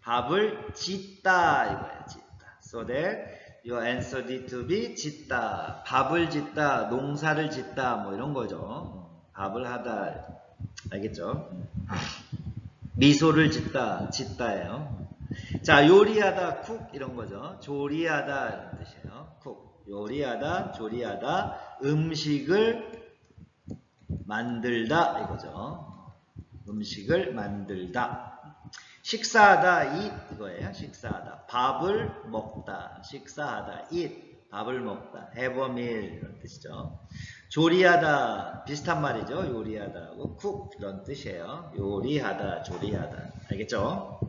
밥을 짓다 이거예요. 짓다. So that your answer need to be 짓다. 밥을 짓다, 농사를 짓다 뭐 이런 거죠. 밥을 하다. 알겠죠? 미소를 짓다, 짓다예요. 자, 요리하다 cook 이런 거죠. 조리하다 이런 뜻이에요. cook. 요리하다, 조리하다, 음식을 만들다 이거죠. 음식을 만들다. 식사하다, eat 이거예요. 식사하다. 밥을 먹다. 식사하다, eat. 밥을 먹다. have a meal 이런 뜻이죠. 조리하다, 비슷한 말이죠. 요리하다하고 cook 이런 뜻이에요. 요리하다, 조리하다. 알겠죠?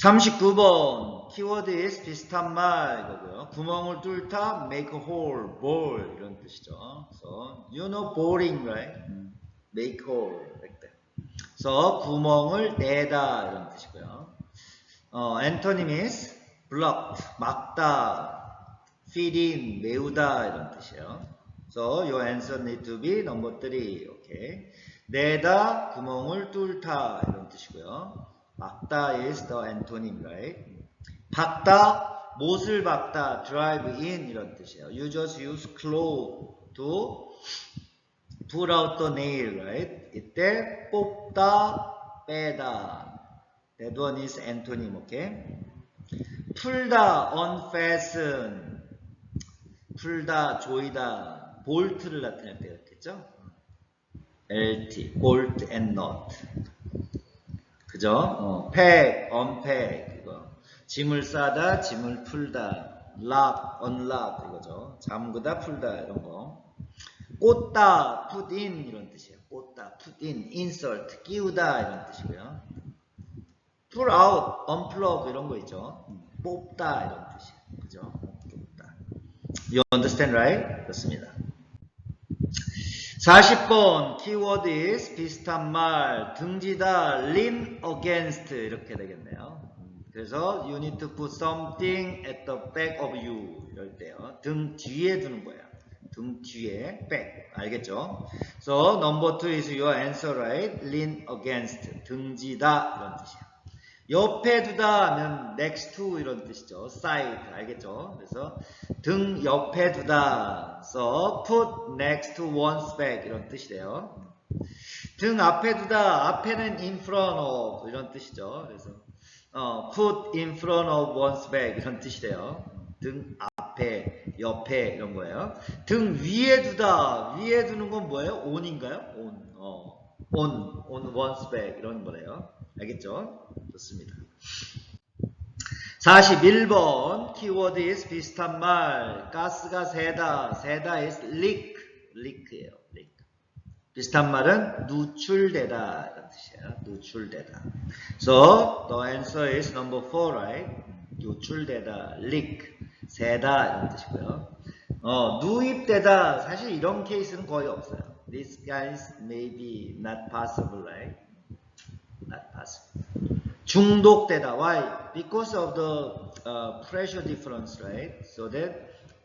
39번 keyword is 비슷한 말 이거고요. 구멍을 뚫다 make a hole, bore 이런 뜻이죠. So you know boring, right? make hole like that. So 구멍을 내다 이런 뜻이고요. antonym is block, 막다, feed in, 메우다 이런 뜻이에요. So your answer need to be number 3. Okay. 내다, 구멍을 뚫다 이런 뜻이고요. 막다 is the antonym, right? 박다, 못을 박다, drive in 이런 뜻이에요. You just use cloth to pull out the nail, right? 이때 뽑다, 빼다. That one is antonym, okay? 풀다, unfasten. 풀다, 조이다. 볼트를 나타낼 때 그렇겠죠? LT, bolt and nut. 그죠? pack, unpack. 이거. 짐을 싸다, 짐을 풀다. lock, unlock. 이거죠. 잠그다, 풀다. 이런 거. 꽂다, put in 이런 뜻이에요. 꽂다, put in, insert, 끼우다 이런 뜻이고요. pull out, unplug 이런 거 있죠. 뽑다 이런 뜻이에요. 그죠? 뽑다. You understand, right? 그렇습니다. 40번 keyword is 비슷한 말, 등지다, lean against 이렇게 되겠네요. 그래서 you need to put something at the back of you 이럴 때요. 등 뒤에 두는 거예요. 등 뒤에 back 알겠죠? So number 2 is your answer, right? lean against 등지다 이런 뜻이에요. 옆에 두다 하면 next to 이런 뜻이죠. side 알겠죠? 그래서 등 옆에 두다. So put next to one's back 이런 뜻이래요. 등 앞에 두다. 앞에는 in front of 이런 뜻이죠. 그래서 put in front of one's back 이런 뜻이래요. 등 앞에, 옆에 이런 거예요. 등 위에 두다. 위에 두는 건 뭐예요? on인가요? on one's back 이런 거래요. 알겠죠? 좋습니다. 41번 키워드 is 비슷한 말. 가스가 새다. 새다 is leak예요. leak. 비슷한 말은 누출되다 이런 뜻이에요. 누출되다. So the answer is number 4, right? 누출되다, leak, 새다 이런 뜻이고요. 누입되다 사실 이런 케이스는 거의 없어요. This guys maybe not possible, right? Not possible. 중독되다. Why? Because of the pressure difference, right? So that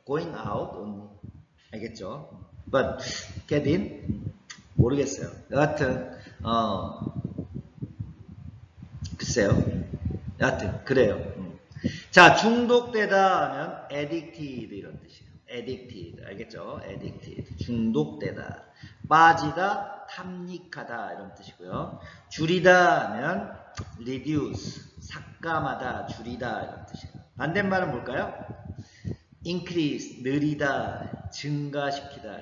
going out on 알겠죠? But get in? 모르겠어요. 여하튼 글쎄요. 여하튼 그래요. 자, 중독되다 하면 addicted 이런 뜻이에요. addicted 알겠죠? addicted 중독되다. 빠지다, 탐닉하다 이런 뜻이고요. 줄이다 하면 reduce 삭감하다, 줄이다 이런 뜻이에요. 반대말은 뭘까요? increase 느리다, 증가시키다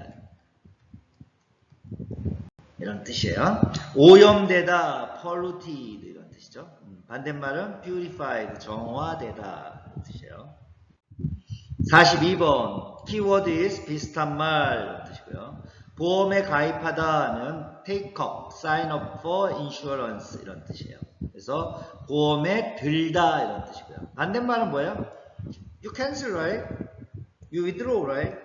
이런 뜻이에요. 오염되다, polluted 이런 뜻이죠. 반대말은 purified 정화되다 이런 뜻이에요. 42번 keyword is 비슷한 말 이런 뜻이고요. 보험에 가입하다 하면 take up, sign up for insurance 이런 뜻이에요. 그래서 보험에 들다 이런 뜻이고요. 반대말은 뭐예요? You cancel, right? You withdraw, right?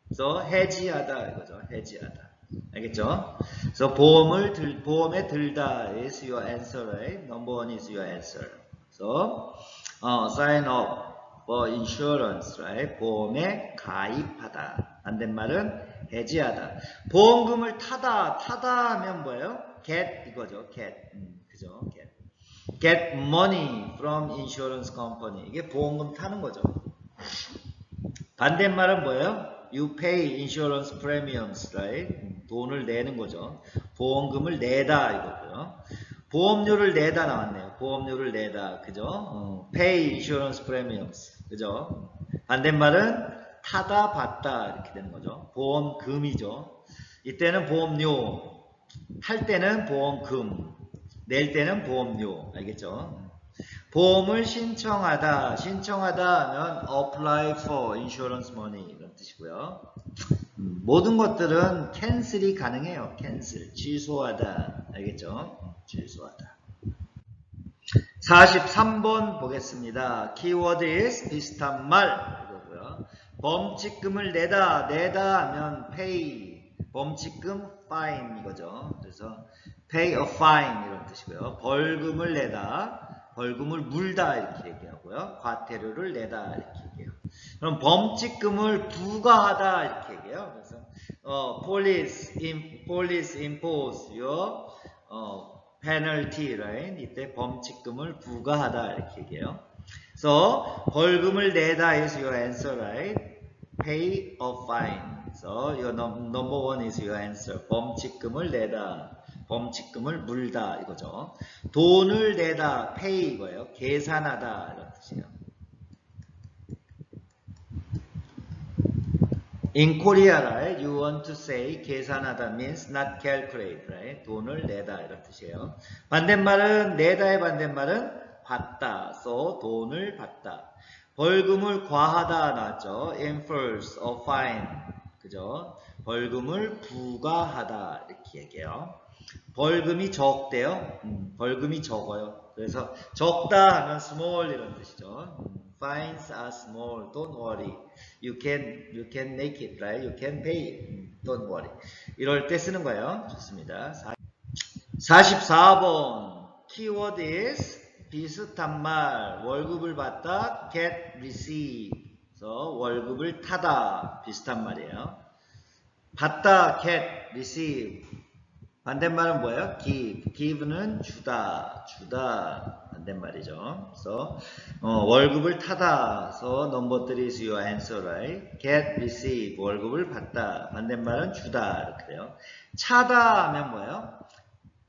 그래서 해지하다 이거죠. 해지하다. 알겠죠? 그래서 보험에 들다 is your answer, right? Number 1 is your answer. So sign up for insurance, right? 보험에 가입하다. 반대말은 해지하다. 보험금을 타다 하면 뭐예요? get 이거죠. get. 그죠? get money from insurance company. 이게 보험금 타는 거죠. 반대말은 뭐예요? You pay insurance premiums, right? 돈을 내는 거죠. 보험금을 내다 이거고요. 보험료를 내다 나왔네요. 보험료를 내다, 그죠? pay insurance premiums, 그죠? 반대말은 타다, 받다 이렇게 되는 거죠. 보험금이죠. 이때는 보험료, 탈 때는 보험금, 낼 때는 보험료, 알겠죠? 보험을 신청하다 하면 apply for insurance money 이런 뜻이고요. 모든 것들은 캔슬이 가능해요. 캔슬, 취소하다, 알겠죠? 취소하다. 43번 보겠습니다. keyword is 비슷한 말 이거고요. 범칙금을 내다 하면 pay, 범칙금 fine 이거죠. 그래서 pay a fine 이런 뜻이고요. 벌금을 내다, 벌금을 물다 이렇게 얘기하고요. 과태료를 내다 이렇게 얘기해요. 그럼 범칙금을 부과하다 이렇게 얘기해요. 그래서 police impose your penalty, right? 이때 범칙금을 부과하다 이렇게 얘기해요. 그래서 벌금을 내다 is your answer, right? Pay a fine. So your number one is your answer. 범칙금을 내다, 범칙금을 물다 이거죠. 돈을 내다, pay 이거예요. 계산하다 이런 뜻이에요. In Korea, right, you want to say 계산하다 means not calculate, right? 돈을 내다 이런 뜻이에요. 반대말은 내다의 반대말은 받다, so 돈을 받다. 벌금을 과하다 나왔죠. enforce or fine, 그죠? 벌금을 부과하다 이렇게 얘기해요. 벌금이 적대요. 벌금이 적어요. 그래서 적다 하면 small 이런 뜻이죠. Fines are small. Don't worry. You can make it, right? You can pay. Don't worry. 이럴 때 쓰는 거예요. 좋습니다. 44번. Keyword is 비슷한 말. 월급을 받다. get, receive. 그래서 월급을 타다. 비슷한 말이에요. 받다, get, receive. 반대말은 뭐예요? give. give는 주다. 주다. 반대말이죠. 그래서 월급을 타다. So number 3 is your answer, right? get, receive. 월급을 받다. 반대말은 주다. 이렇게 돼요. 차다 하면 뭐예요?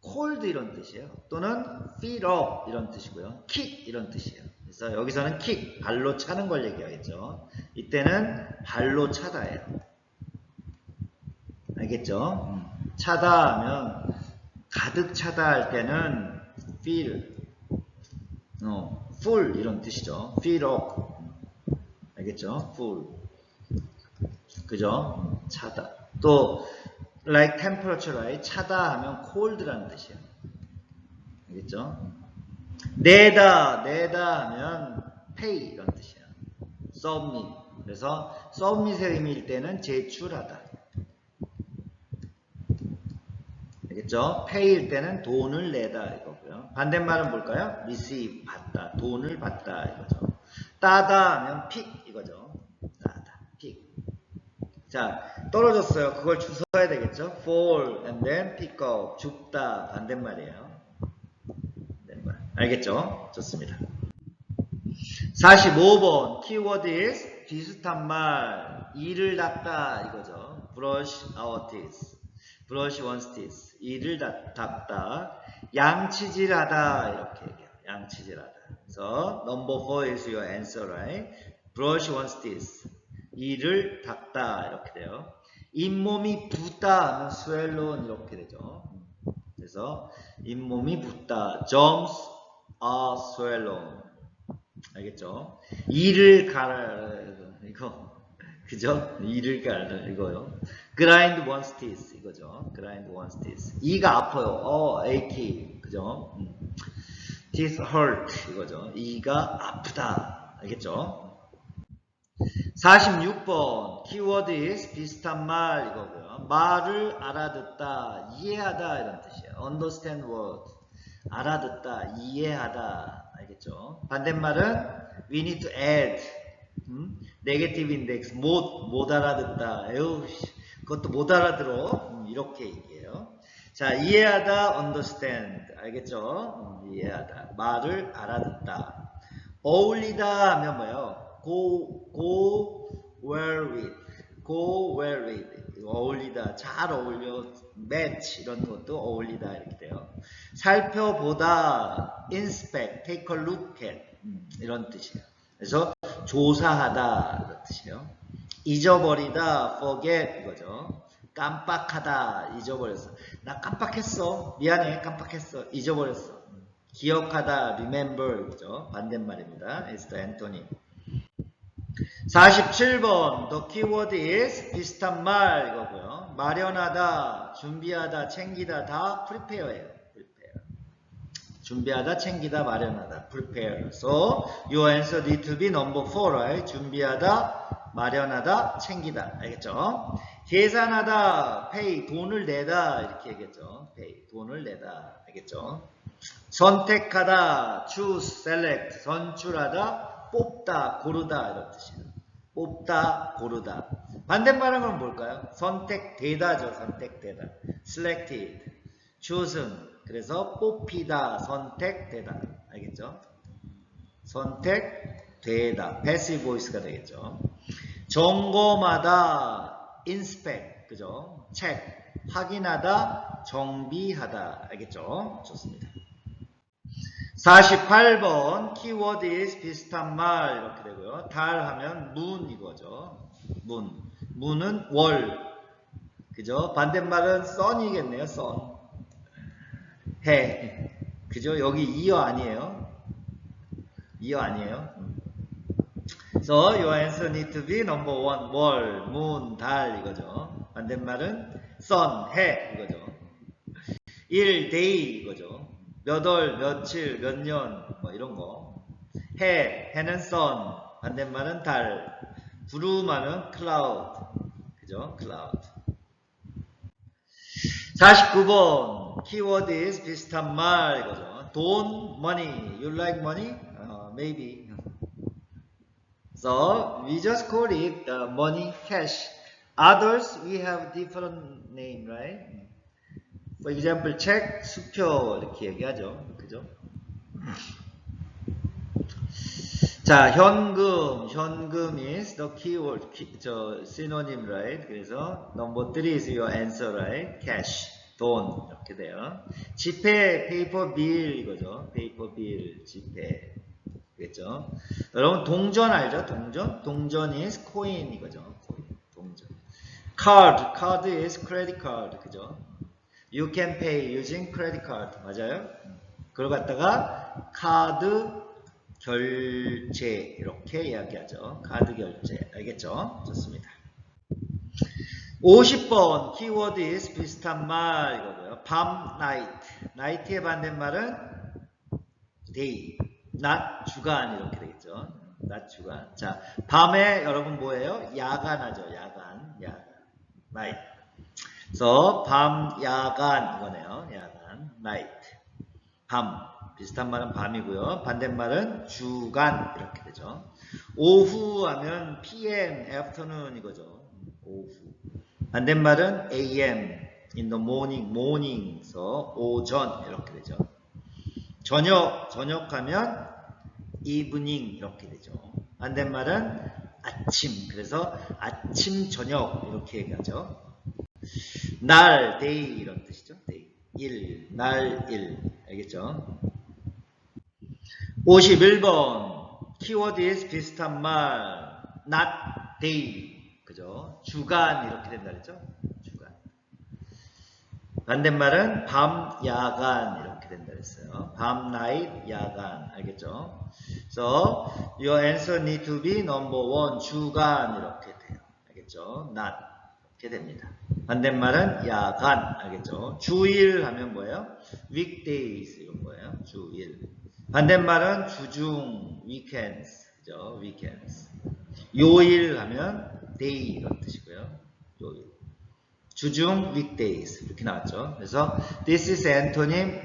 cold 이런 뜻이에요. 또는 fill up 이런 뜻이고요. kick 이런 뜻이에요. 그래서 여기서는 kick, 발로 차는 걸 얘기하겠죠. 이때는 발로 차다예요. 알겠죠? 차다 하면 가득 차다 할 때는 fill, full 이런 뜻이죠. fill up. 알겠죠? full. 그죠? 차다. 또 like temperature, right? 차다 하면 cold라는 뜻이에요. 알겠죠? 내다 하면 pay 이런 뜻이에요. submit. 그래서 submit의 의미일 때는 제출하다. 알겠죠? pay일 때는 돈을 내다 이거고요. 반대말은 뭘까요? receive, 받다. 돈을 받다 이거죠. 따다 하면 pick 이거죠. 따다, pick. 자, 떨어졌어요. 그걸 주워야 되겠죠? fall and then pick up. 줍다. 반대말이에요. 반대말. 알겠죠? 좋습니다. 45번. keyword is 비슷한 말. 이를 닦다 이거죠. brush our teeth. brush one's teeth. 이를 닦다. 양치질하다 이렇게 얘기해요. 양치질하다. 그래서 number 4 is your answer, right? brush one's teeth. 이를 닦다 이렇게 돼요. 잇몸이 붓다 하면 swollen 이렇게 되죠. 그래서 잇몸이 붓다. germs are swollen. 알겠죠? 이를 갈아 이거 그죠? 이를 갈아 이거요. grind one's teeth 이거죠. grind one's teeth. 이가 아파요. achy 그죠? teeth hurt 이거죠. 이가 아프다. 알겠죠? 46번 keyword is 비슷한 말 이거고요. 말을 알아듣다, 이해하다 이런 뜻이에요. understand word. 알아듣다, 이해하다. 알겠죠? 반대말은 we need to add negative index 못 알아듣다. 에휴, 그것도 못 알아들어. 이렇게 얘기해요. 자, 이해하다, understand. 알겠죠? 이해하다. 말을 알아듣다. 어울리다 하면 뭐예요? go well with. go well with. 어울리다. 잘 어울려. match. 이런 것도 어울리다. 이렇게 돼요. 살펴보다. inspect. take a look at. 이런 뜻이에요. 그래서 조사하다. 이런 뜻이에요. 잊어버리다. forget. 이거죠. 깜빡하다. 잊어버렸어. 나 깜빡했어. 미안해. 깜빡했어. 잊어버렸어. 기억하다. remember. 그죠? 반대말입니다. It's the antonym. 47번 the keyword is 비슷한 말 이거고요. 마련하다, 준비하다, 챙기다 다 prepare예요. prepare. 준비하다, 챙기다, 마련하다. prepare. So your answer need to be number 4, right? 준비하다, 마련하다, 챙기다. 알겠죠? 계산하다, pay, 돈을 내다 이렇게 얘기했죠. pay, 돈을 내다. 알겠죠? 선택하다, choose, select, 선출하다, 뽑다, 고르다 이런 뜻이에요. 뽑다, 고르다. 반대말은 그럼 뭘까요? 선택되다죠. 선택되다. selected, chosen. 그래서 뽑히다, 선택되다. 알겠죠? 선택되다. passive voice가 되겠죠. 점검하다, inspect, 그죠? check, 확인하다, 정비하다. 알겠죠? 좋습니다. 48번 키워드 is 비슷한 말 이렇게 되고요. 달 하면 문 이거죠. 문. 문은 월. 그죠? 반대말은 sun이겠네요. sun. 해. 그죠? 여기 이어 아니에요? 이어 아니에요? So your answer need to be number one. 월, moon, 달 이거죠. 반대말은 sun, 해 이거죠. 일, day 이거죠. 몇 월, 며칠, 몇 년 뭐 이런 거. 해는 sun, 반대말은 달. 구름하면 cloud, 그죠? cloud. 49번 키워드 is 비슷한 말 이거죠. Don't, money. You like money? Maybe. So we just call it money, cash. Others we have different name, right? For example, check, 수표 이렇게 얘기하죠. 그죠? 자, 현금 is the keyword, synonym, right? 그래서 number 3 is your answer, right? cash, 돈 이렇게 돼요. 지폐, paper bill 이거죠. paper bill, 지폐. 그겠죠? 여러분 동전 알죠? 동전 is coin 이거죠. 동전. card is credit card 그죠? You can pay using credit card 맞아요? 그걸 갖다가 카드 결제 이렇게 이야기하죠. 카드 결제 알겠죠? 좋습니다. 50번 키워드 is 비슷한 말 이거고요. 밤 night. night의 반대말은 day. 낮, 주간 이렇게 되겠죠. 낮, 주간. 자, 밤에 여러분 뭐예요? 야간하죠. 야간. night. 그래서 밤, 야간 이거네요. 야간, night. 밤. 비슷한 말은 밤이고요. 반대말은 주간 이렇게 되죠. 오후 하면 PM, afternoon 이거죠. 오후. 반대말은 AM, in the morning. 그래서 오전 이렇게 되죠. 저녁하면 evening 이렇게 되죠. 반대말은 아침. 그래서 아침, 저녁 이렇게 얘기하죠. 날, day 이런 뜻이죠. day. 날, 일. 알겠죠? 51번 키워드 is 비슷한 말 not day. 그죠? 주간 이렇게 된다 그랬죠? 주간. 반대말은 밤, 야간 이렇게 된다 그랬어요. 밤, night, 야간. 알겠죠? So, your answer need to be number 1. 주간 이렇게 돼요. 알겠죠? not 이렇게 됩니다. 반대말은 야간. 알겠죠? 주일 하면 뭐예요? weekdays 이런 거예요. 주일. 반대말은 주중, weekends. 그죠? weekends. 요일 하면 day 이런 뜻이고요. 요일. 주중 weekdays 이렇게 나왔죠. 그래서 this is antonym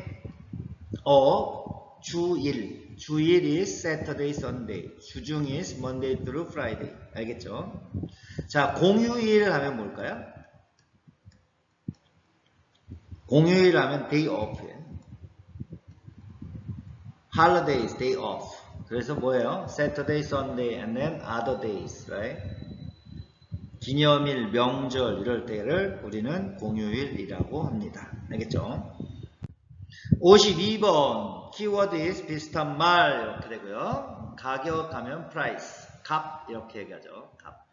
of 주일. 주일 is Saturday, Sunday. 주중 is Monday through Friday. 알겠죠? 자, 공휴일 하면 뭘까요? 공휴일 하면 day off. holidays, day off. 그래서 뭐예요? Saturday, Sunday, and then other days, right? 기념일, 명절 이럴 때를 우리는 공휴일이라고 합니다. 알겠죠? 52번 키워드 is 비슷한 말 이렇게 되고요. 가격 하면 price, 값 이렇게 얘기하죠. 값.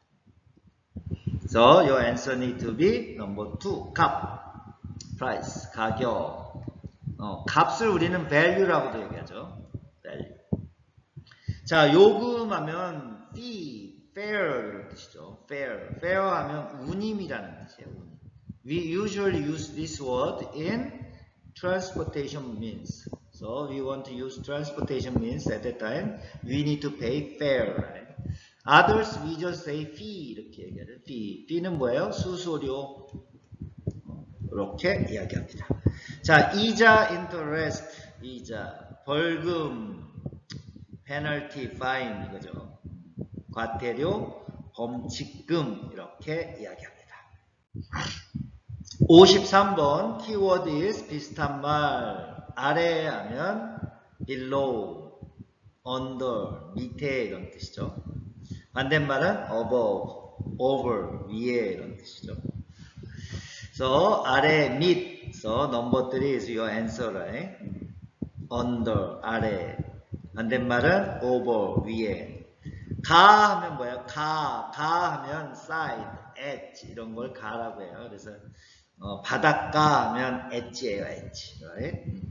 So your answer need to be number 2. 값, price, 가격. 값을 우리는 value라고도 얘기하죠. value. 자, 요금하면 fee, fare 이런 뜻이죠. fare 하면 운임이라는 뜻이에요. 운임. We usually use this word in transportation means. So we want to use transportation means at that time we need to pay fare, right? Others we just say fee 이렇게 얘기하죠. fee는 뭐예요? 수수료. 이렇게 이야기합니다. 자, 이자, interest, 이자, 벌금, penalty, fine 이거죠. 과태료, 범칙금 이렇게 이야기합니다. 53번 키워드 is 비슷한 말 아래 하면 below, under, 밑에 이런 뜻이죠. 반대말은 above, over, 위에 이런 뜻이죠. So, 아래, 밑. So, number 3 is your answer, right? under, 아래. 반대말은 over, 위에. 가 하면 뭐예요? 가 하면 side, edge 이런 걸 가라고 해요. 그래서 바닷가 하면 edge예요, edge. Right?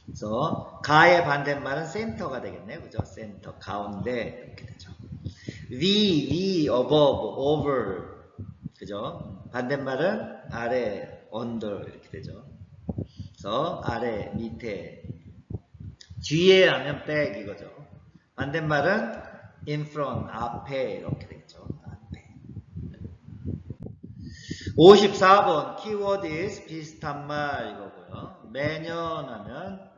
그래서 가의 반대말은 센터가 되겠네요. 그죠? 센터, 가운데 이렇게 되죠. 위, above, over. 그죠? 반대말은 아래, under 이렇게 되죠. 그래서 아래, 밑에. 뒤에 하면 back 이거죠. 반대말은 in front, 앞에 이렇게 되겠죠. 앞에. 54번 키워드 is 비슷한 말 이거고요. 매년 하면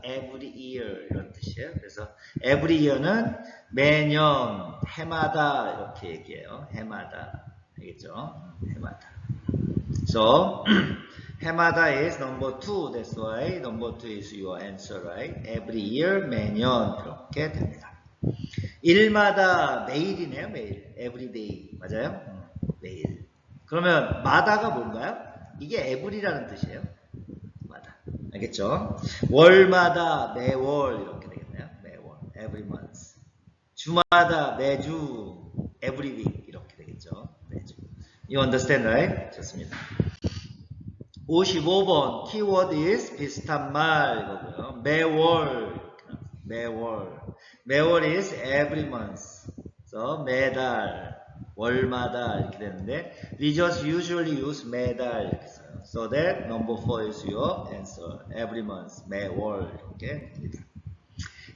every year 이런 뜻이에요. 그래서 every year는 매년, 해마다 이렇게 얘기해요. 해마다. 알겠죠? 해마다. So 해마다 is number 2. That's why number 2 is your answer, right? Every year, 매년 이렇게 됩니다. 일마다 매일이네요, 매일. Every day. 맞아요? 매일. 그러면 마다가 뭔가요? 이게 every라는 뜻이에요. 마다. 알겠죠? 월마다, 매월 이렇게 되겠네요. 매월. Every month. 주마다, 매주. Every week 이렇게 되겠죠. 매주. You understand, right? 좋습니다. 55번 키워드 is 비슷한 말 이거고요. 매월 매월 is every month. So 매달 월마다 이렇게 되는데 we just usually use 매달 이렇게 써요. So that number 4 is your answer. Every month 매월 이렇게 됩니다.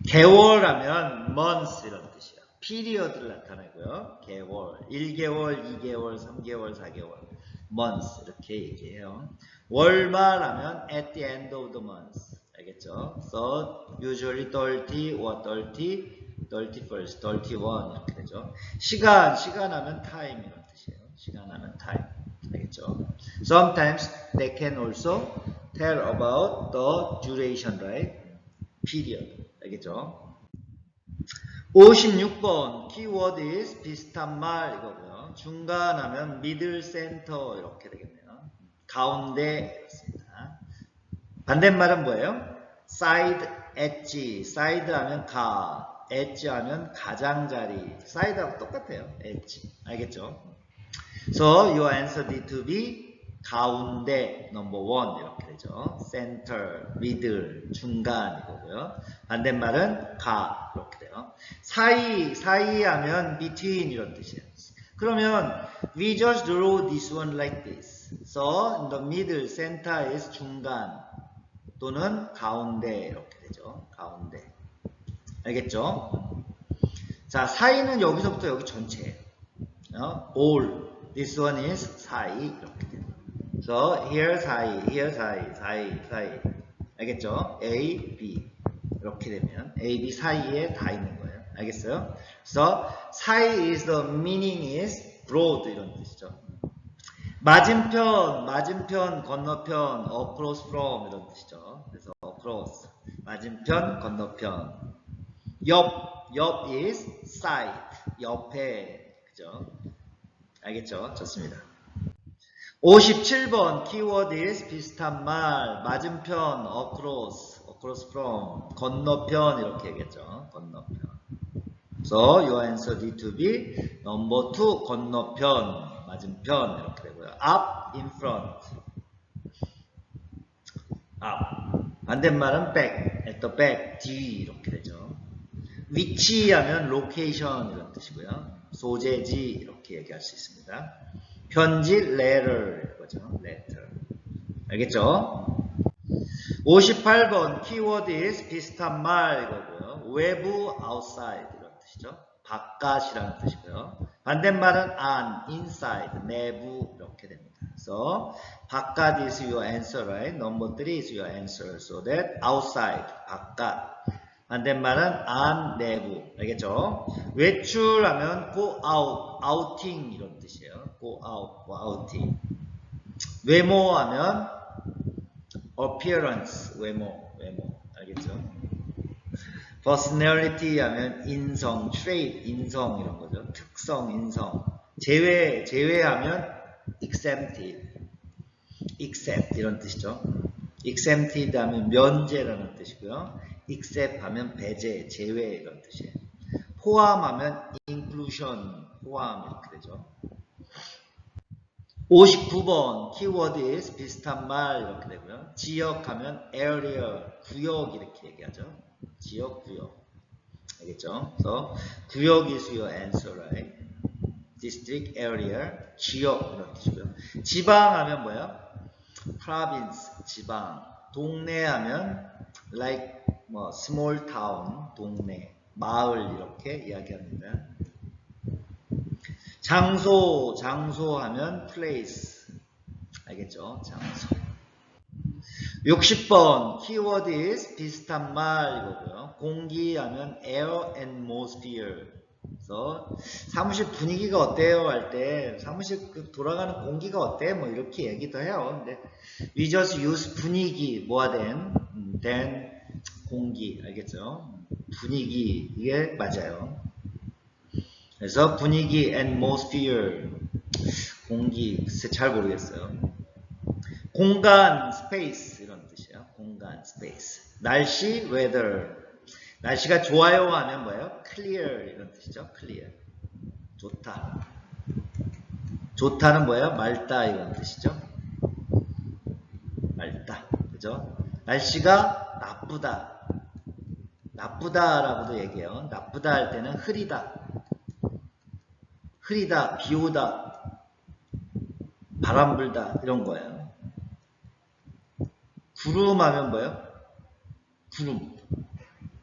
개월하면 months 이런 뜻이에요. period를 나타내고요. 개월 1개월, 2개월, 3개월, 4개월 months 이렇게 얘기해요. 월말하면 at the end of the month. 알겠죠? So usually 30 or 30, 31st, 31 이렇게 되죠. 시간하면 time 이런 뜻이에요. 시간하면 time. 알겠죠? Sometimes they can also tell about the duration, right? period. 알겠죠? 56번 키워드 is 비슷한 말 이거고요. 중간하면 middle, center 이렇게 되겠네요. 가운데 이렇습니다. 반대말은 뭐예요? side, edge. side 하면 가, edge 하면 가장자리. side하고 똑같아요. edge. 알겠죠? So your answer need to be 가운데 number 1 이렇게 되죠. center, middle, 중간 이거고요. 반대말은 가 이렇게 돼요. 사이 하면 between 이런 뜻이에요. 그러면 we just draw this one like this. So in the middle, center is 중간 또는 가운데 이렇게 되죠. 가운데. 알겠죠? 자, 사이는 여기서부터 여기 전체예요. all. This one is 사이 이렇게 돼요. So here 사이, here 사이. 알겠죠? A, B 이렇게 되면 A, B 사이에 다 있는 거예요. 알겠어요? So 사이 is the meaning is broad 이런 뜻이죠. 맞은편, 건너편, across from 이런 뜻이죠. 그래서 across, 맞은편, 건너편. 옆 is side, 옆에, 그죠? 알겠죠? 좋습니다. 57번 키워드 is 비슷한 말, 맞은편, across from, 건너편 이렇게 얘기했죠. 건너편. So your answer need to be number 2, 건너편. 맞은편 이렇게 되고요. 앞, in front. 앞. 반대말은 back, at the back, 뒤 이렇게 되죠. 위치하면 location 이런 뜻이고요. 소재지 이렇게 얘기할 수 있습니다. 편지 letter 이거죠. letter. 알겠죠? 58번 키워드 is 비슷한 말 이거고요. 외부, outside 이런 뜻이죠. 바깥이라는 뜻이고요. 반대말은 an, inside, 내부 이렇게 됩니다. So 바깥 is your answer, right? Number 3 is your answer. So that outside, 바깥. 반대말은 an, 내부. 알겠죠? 외출하면 go out, outing 이런 뜻이에요. go out, outing. 외모하면 appearance, 외모. 알겠죠? personality 하면 인성, trait, 인성 이런 거죠. 특성, 인성. 제외하면 exempted, except 이런 뜻이죠. exempted 하면 면제라는 뜻이고요. except 하면 배제, 제외 이런 뜻이에요. 포함하면 inclusion, 포함 이렇게 되죠. 59번 키워드 is 비슷한 말 이렇게 되고요. 지역하면 area, 구역 이렇게 얘기하죠. 지역, 구역. 알겠죠? 그래서 구역 is your answer, right? district, area, 지역 이런 뜻이고요. 지방하면 뭐예요? province, 지방. 동네 하면 like 뭐 small town, 동네, 마을 이렇게 이야기합니다. 장소 하면 place. 알겠죠? 장소. 60번 키워드 is 비슷한 말 이거고요. 공기 하면 air and atmosphere. 그래서 사무실 분위기가 어때요? 할 때 사무실 돌아가는 공기가 어때? 뭐 이렇게 얘기도 해요. 근데 we just use 분위기 뭐하된 then 공기. 알겠죠? 분위기 이게 맞아요. 그래서 분위기, atmosphere, 공기, 잘 모르겠어요. 공간, space 이런 뜻이에요. 공간, space. 날씨, weather. 날씨가 좋아요 하면 뭐예요? clear 이런 뜻이죠. clear. 좋다. 좋다는 뭐예요? 맑다 이런 뜻이죠. 맑다. 그죠? 날씨가 나쁘다. 나쁘다라고도 얘기해요. 나쁘다 할 때는 흐리다. 흐리다, 비 오다, 바람 불다 이런 거예요. 구름 하면 뭐예요? 구름.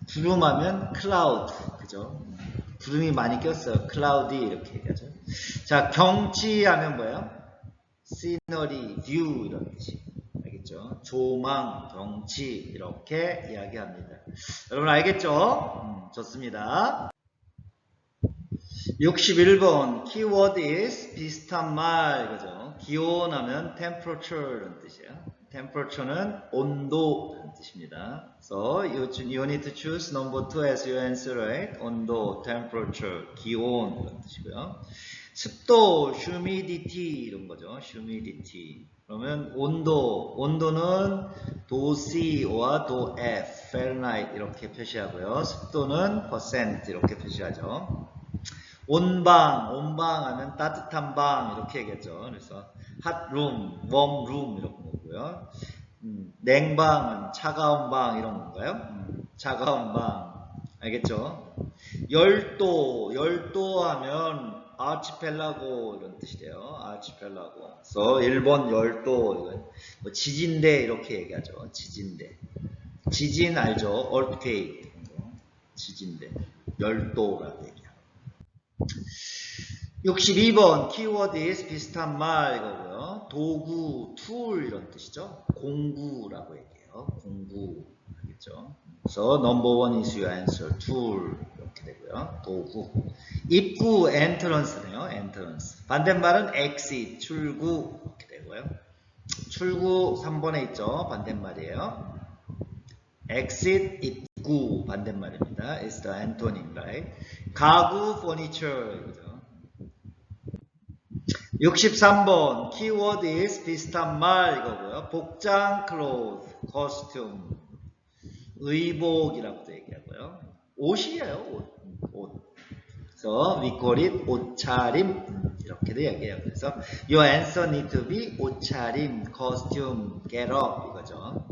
구름 하면 cloud. 그죠? 구름이 많이 꼈어요. cloudy 이렇게 얘기하죠. 자, 경치 하면 뭐예요? scenery, view 이런 뜻이. 알겠죠? 조망, 경치 이렇게 이야기합니다. 여러분 알겠죠? 좋습니다. 61번 키워드 is 비슷한 말 이거죠. 기온하면 temperature 이런 뜻이에요. temperature는 온도 이런 뜻입니다. So you need to choose number 2 as your answer, right? 온도, temperature, 기온 이런 뜻이고요. 습도, humidity 이런 거죠. humidity. 그러면 온도는 도C와 도F, Fahrenheit 이렇게 표시하고요. 습도는 percent 이렇게 표시하죠. 온방 하면 따뜻한 방 이렇게 얘기했죠. 그래서 hot room, warm room 이런 거고요. 냉방은 차가운 방 이런 건가요? 차가운 방 알겠죠? 열도 하면 아치펠라고 이런 뜻이래요. 아치펠라고. 그래서 일본 열도 뭐 지진대 이렇게 얘기하죠. 지진대. 지진 알죠? earthquake 지진대. 열도라고 얘기해요. 62번 키워드 is 비슷한 말 이거고요. 도구, 툴 이런 뜻이죠. 공구라고 얘기해요. 공구 알겠죠? 그래서 number 1 is your answer. 툴 이렇게 되고요. 도구. 입구 entranc네요. entrance. 반대말은 exit, 출구 이렇게 되고요. 출구 3번에 있죠. 반대말이에요. exit, 입구 반대말입니다. It's the antonym, right? 가구, furniture 이거죠. 63번 키워드 is 비슷한 말 이거고요. 복장, clothes, costume, 의복이라고도 얘기하고요. 옷이에요. 옷. 그래서 we call it 옷차림 이렇게도 얘기해요. 그래서 your answer need to be 옷차림, costume, get up 이거죠.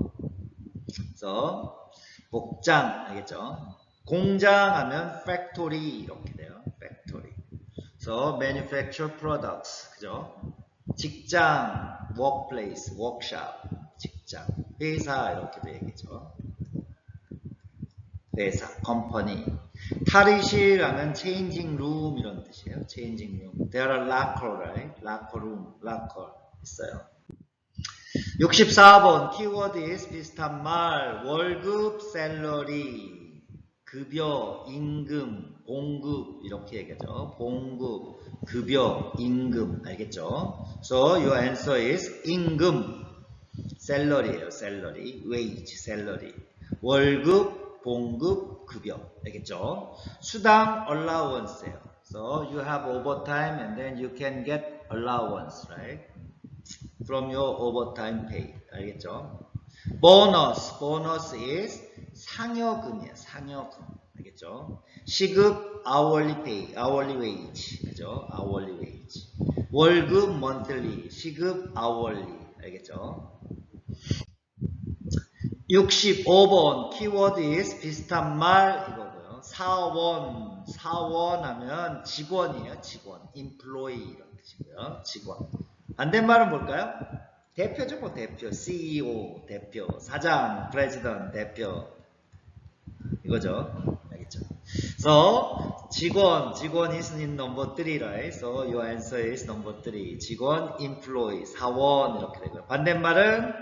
그래서 복장 알겠죠? 공장 하면 factory 이렇게 돼요. factory. 그래서 manufacture products 그죠? 직장, workplace, workshop, 직장, 회사 이렇게도 얘기죠. 회사, company. 탈의실 하면 changing room 이런 뜻이에요. changing room. There are locker, right? locker room, locker 있어요. 64번 키워드 is 비슷한 말 월급, salary, 급여, 임금, 봉급 이렇게 얘기하죠. 봉급, 급여, 임금 알겠죠? So your answer is 임금, salary예요. salary, wage, salary. 월급, 봉급, 급여. 알겠죠? 수당 allowance예요. So you have overtime and then you can get allowance, right? From your overtime pay. 알겠죠? Bonus is 상여금이에요. 상여금. 알겠죠? 시급 hourly pay, hourly wage. 그죠? hourly wage. 월급 monthly, 시급 hourly. 알겠죠? 65번 키워드 is 비슷한 말 이거고요. 사원 하면 직원이에요. 직원. employee 이런 뜻이고요. 직원. 반대말은 뭘까요? 대표죠. 뭐 대표. CEO, 대표. 사장, president, 대표. 이거죠. 알겠죠? So, 직원 is in number 3, right? So, your answer is number 3. 직원, employee, 사원 이렇게 되고요. 반대말은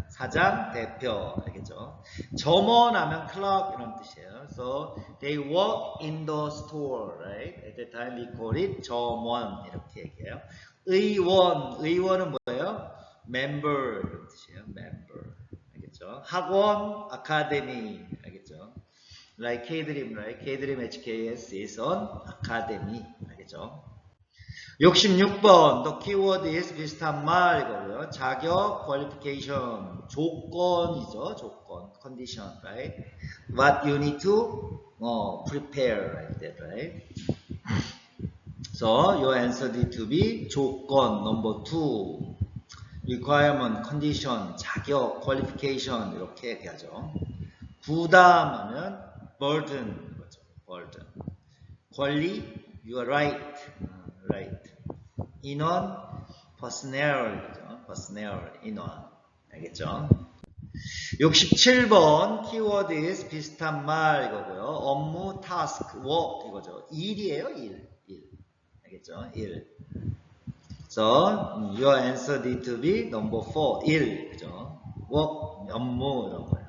사장, 대표. 알겠죠? 점원하면 clerk 이런 뜻이에요. So, they work in the store, right? At the time we call it 점원 이렇게 얘기해요. 의원은 뭐예요? member 이런 뜻이에요. member. 알겠죠? 학원, academy. 알겠죠? Like K-Dream, right? K-Dream HKS is on academy. 알겠죠? 66번, the keyword is 비슷한 말이고요. 자격, qualification, 조건이죠. 조건, condition, right? What you need to prepare, like that, right? So, your answer need to be 조건, number 2. requirement, condition, 자격, qualification, 이렇게 얘기하죠. 부담하면 burden, 거죠. burden. 권리, you are right. right. 인원, personnel, 그죠? personnel, 인원. 알겠죠? 67번, keyword is 비슷한 말 이거고요. 업무, task, work 이거죠. 일이에요, 일. 알겠죠? 일. So, your answer need to be number 4, 일. 그죠? work, 업무 이런 거예요.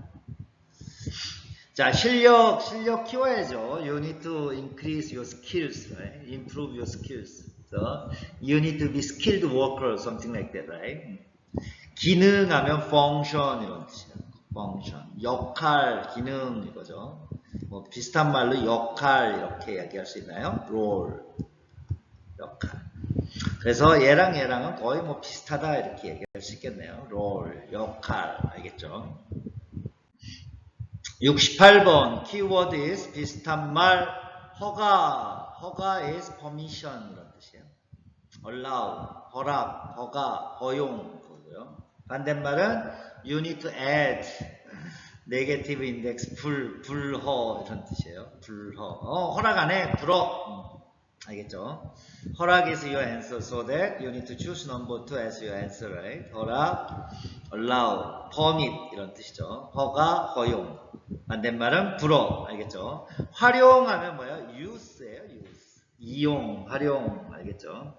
자, 실력 키워야죠. You need to increase your skills, right? Improve your skills. So, you need to be skilled worker, something like that, right? 기능하면 function 이런 뜻이에요. function. 역할, 기능 이거죠. 뭐 비슷한 말로 역할 이렇게 얘기할 수 있나요? role. 역할. 그래서 얘랑은 거의 뭐 비슷하다 이렇게 얘기할 수 있겠네요. role, 역할. 알겠죠? 68번 keyword is 비슷한 말 허가 is permission 이런 뜻이에요. allow, 허락, 허가, 허용 거고요. 반대말은 you need to add negative index 불허 이런 뜻이에요. 불허. 허락 안 해. 불허. 알겠죠? 허락 is your answer so that you need to choose number 2 as your answer, right? 허락, allow, permit 이런 뜻이죠. 허가, 허용. 반대말은 불어. 알겠죠? 활용하면 뭐예요? use예요. use. 이용, 활용. 알겠죠?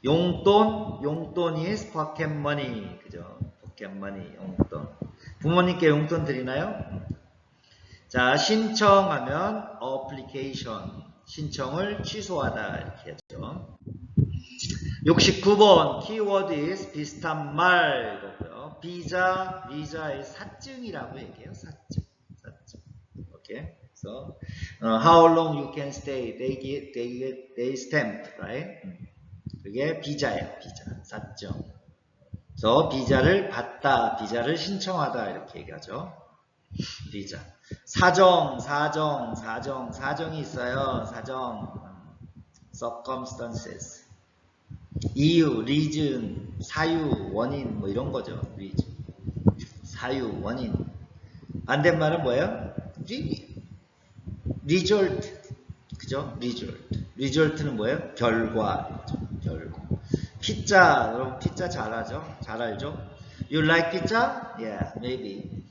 용돈 is pocket money. 그죠? pocket money, 용돈. 부모님께 용돈 드리나요? 자, 신청하면 application. 신청을 취소하다 이렇게 하죠. 69번 keyword is 비슷한 말 이거고요. 비자의 사증이라고 얘기해요. 사증. Okay. So how long you can stay? They stamp, right? 그게 비자예요. 비자, 사증. So 비자를 받다, 비자를 신청하다 이렇게 얘기하죠. 비자. 사정이 있어요. circumstances. 이유, reason, 사유, 원인 뭐 이런 거죠. reason. 사유, 원인. 반대말은 뭐예요? result. 그죠? result는 뭐예요? 결과. 결과. 피자, 여러분 피자 잘 알죠? You like pizza? Yeah, maybe.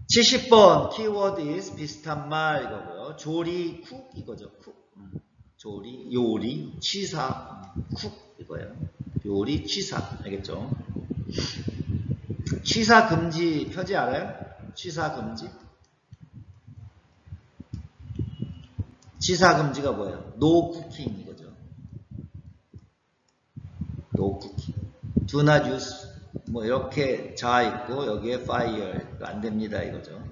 70번 keyword is 비슷한 말 이거고요. 조리, 쿡 이거죠. 쿡. 조리, 요리, 취사, 쿡 이거예요. 요리, 취사. 알겠죠? 취사 금지 표지 알아요? 취사 금지? 취사 금지가 뭐예요? No cooking 이거죠. No cooking. Do not use 뭐 이렇게 자 있고 여기에 fire 안 됩니다 이거죠.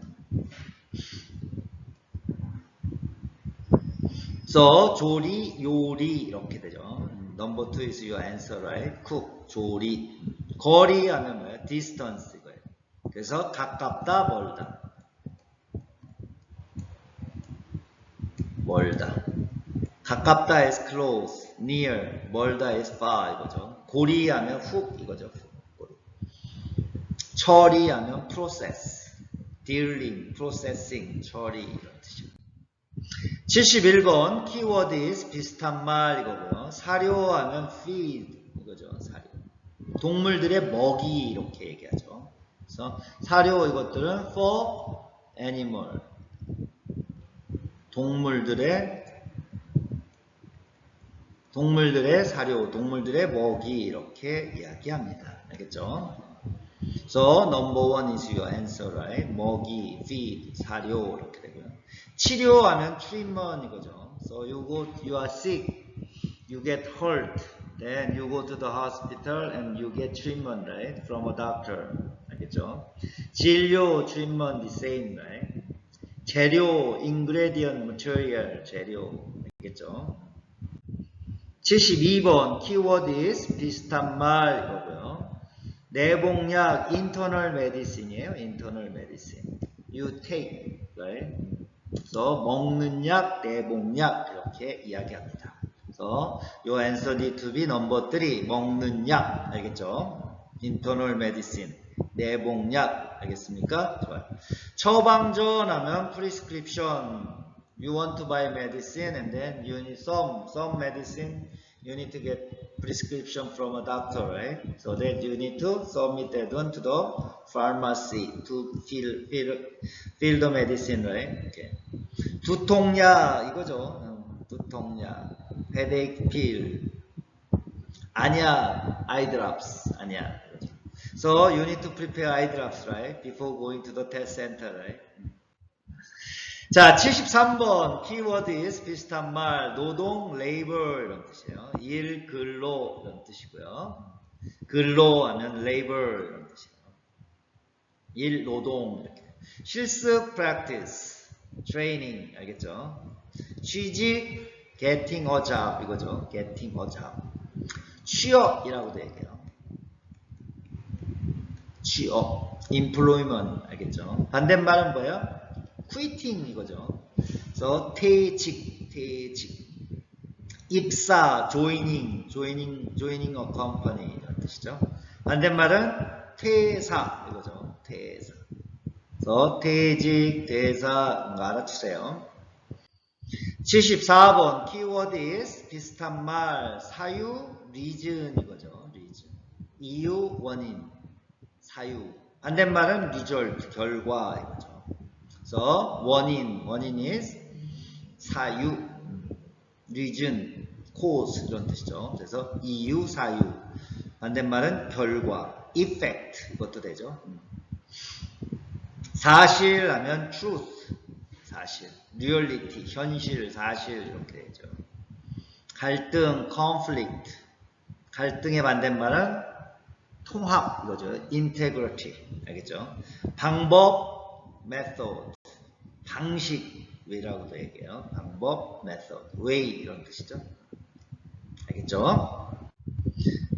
So 조리, 요리 이렇게 되죠. Number 2 is your answer, right? cook, 조리. 거리 하면 뭐예요? distance 이거예요. 그래서 가깝다, 멀다. 멀다. 가깝다 is close, near, 멀다 is far 이거죠. 고리 하면 훅 이거죠. 고리. 처리 하면 process, dealing, processing, 처리 이런 뜻이죠. 71번 키워드 is 비슷한 말 이거고요. 사료 하면 feed 이거죠. 사료. 동물들의 먹이 이렇게 얘기하죠. 그래서 사료 이것들은 for animal. 동물들의 사료, 동물들의 먹이 이렇게 이야기합니다. 알겠죠? So number 1 is your answer, right? 먹이, feed, 사료 이렇게 되고요. 치료하면 treatment 이거죠. So you are sick, you get hurt, then you go to the hospital and you get treatment, right? From a doctor. 알겠죠? 진료, treatment, the same, right? 재료, ingredient, material, 재료. 알겠죠? 72번 키워드 is 비슷한 말 이거고요. 내복약 internal medicine이에요. internal medicine. You take, right? 그래서 먹는 약, 내복약 이렇게 이야기합니다. 그래서 your answer need to be number 3. 먹는 약 알겠죠? internal medicine. 내복약 알겠습니까? 좋아요. 처방전 하면 prescription. You want to buy medicine and then you need some medicine. You need to get prescription from a doctor, right? So that you need to submit that one to the pharmacy to fill the medicine, right? Okay. 두통약 이거죠. 두통약, headache pill, 안약, eye drops, 안약. So you need to prepare eye drops, right? Before going to the test center, right? 자, 73번 키워드 is 비슷한 말, 노동, labor 이런 뜻이에요. 일, 근로 이런 뜻이고요. 근로 하면 labor 이런 뜻이에요. 일, 노동 이렇게. 실습, practice, training 알겠죠? 취직, getting a job 이거죠. getting a job. 취업이라고도 얘기해요. 취업, employment 알겠죠? 반대말은 뭐예요? quitting 이거죠. 그래서 퇴직. 입사, joining a company 이런 뜻이죠. 반대말은 퇴사 이거죠. 퇴사. 그래서 퇴직, 퇴사 알아주세요. 74번 키워드 is 비슷한 말, 사유, reason 이거죠. reason. 이유, 원인, 사유. 반대말은 result, 결과 이거죠. 그래서 원인 is 사유, reason, cause 이런 뜻이죠. 그래서 이유, 사유. 반대말은 결과, effect 이것도 되죠. 사실 하면 truth, 사실, reality, 현실, 사실 이렇게 되죠. 갈등, conflict, 갈등의 반대말은 통합 이거죠. integrity 알겠죠? 방법, method, 방식이라고도 얘기해요. 방법, method, way 이런 뜻이죠. 알겠죠?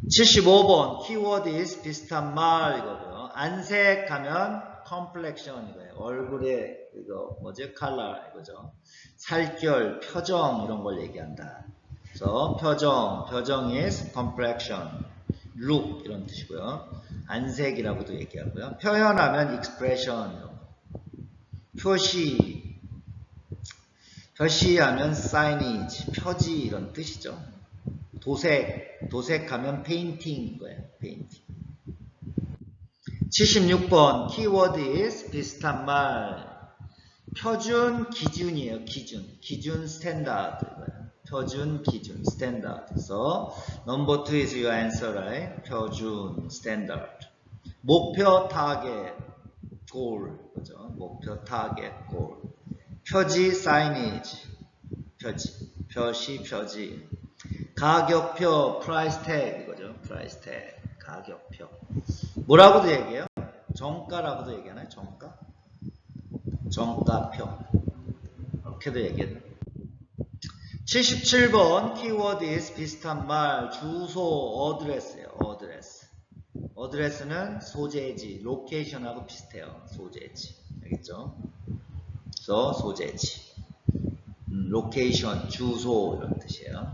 75번 키워드 is 비슷한 말 이거고요. 안색하면 complexion 이거예요. 얼굴에 이거 뭐지? color 이거죠. 살결, 표정 이런 걸 얘기한다. 그래서 표정 is complexion, look 이런 뜻이고요. 안색이라고도 얘기하고요. 표현하면 expression 이런 거. 표시하면 signage, 표지 이런 뜻이죠. 도색하면 painting 거예요. painting. 76번 키워드 is 비슷한 말, 표준 기준이에요. 기준 standard 이거예요. 표준 기준 standard. 그래서 number 2 is your answer, right? 표준 standard. 목표 target, goal 그죠? 목표 target, goal. 표지 signage, 표지. 가격표 price tag 이거죠. price tag, 가격표. 뭐라고도 얘기해요? 정가라고도 얘기하나요? 정가표. 이렇게도 얘기해요. 77번 키워드 is 비슷한 말 주소 어드레스예요. 어드레스는 소재지, 로케이션하고 비슷해요. 소재지. 알겠죠? 그래서 소재지. 로케이션, 주소 이런 뜻이에요.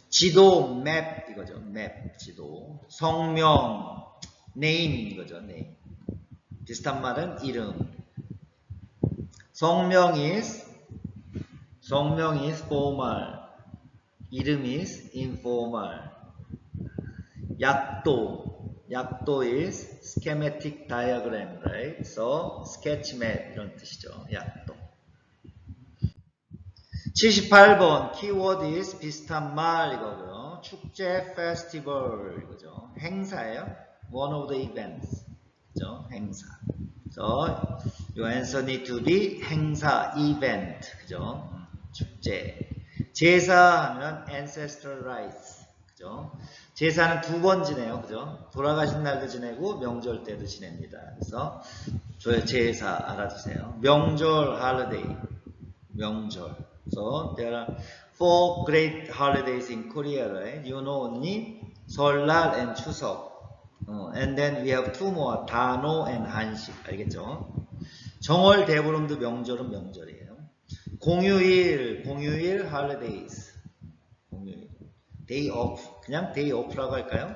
지도, 맵 이거죠. 맵, 지도. 성명, name 이거죠. name. 비슷한 말은 이름. 성명 is formal. 이름 is informal. 약도 is schematic diagram, right? So sketch map 이런 뜻이죠. 약도. 78번 키워드 is 비슷한 말 이거고요. 축제, festival 이거죠. 행사예요. One of the events. 그죠? 행사. So your answer need to be 행사, event. 그죠? 축제. 제사하면 ancestral rites. 그죠? 제사는 두 번 지내요. 그죠? 돌아가신 날도 지내고 명절 때도 지냅니다. 그래서 제사 알아두세요. 명절, holiday. 명절. So there are 4 great holidays in Korea, right? You know only 설날 and 추석. And then we have 2 more, 단오 and 한식. 알겠죠? 정월, 대보름도 명절은 명절이에요. 공휴일 holidays. 공휴일. day off. 그냥 day off라고 할까요?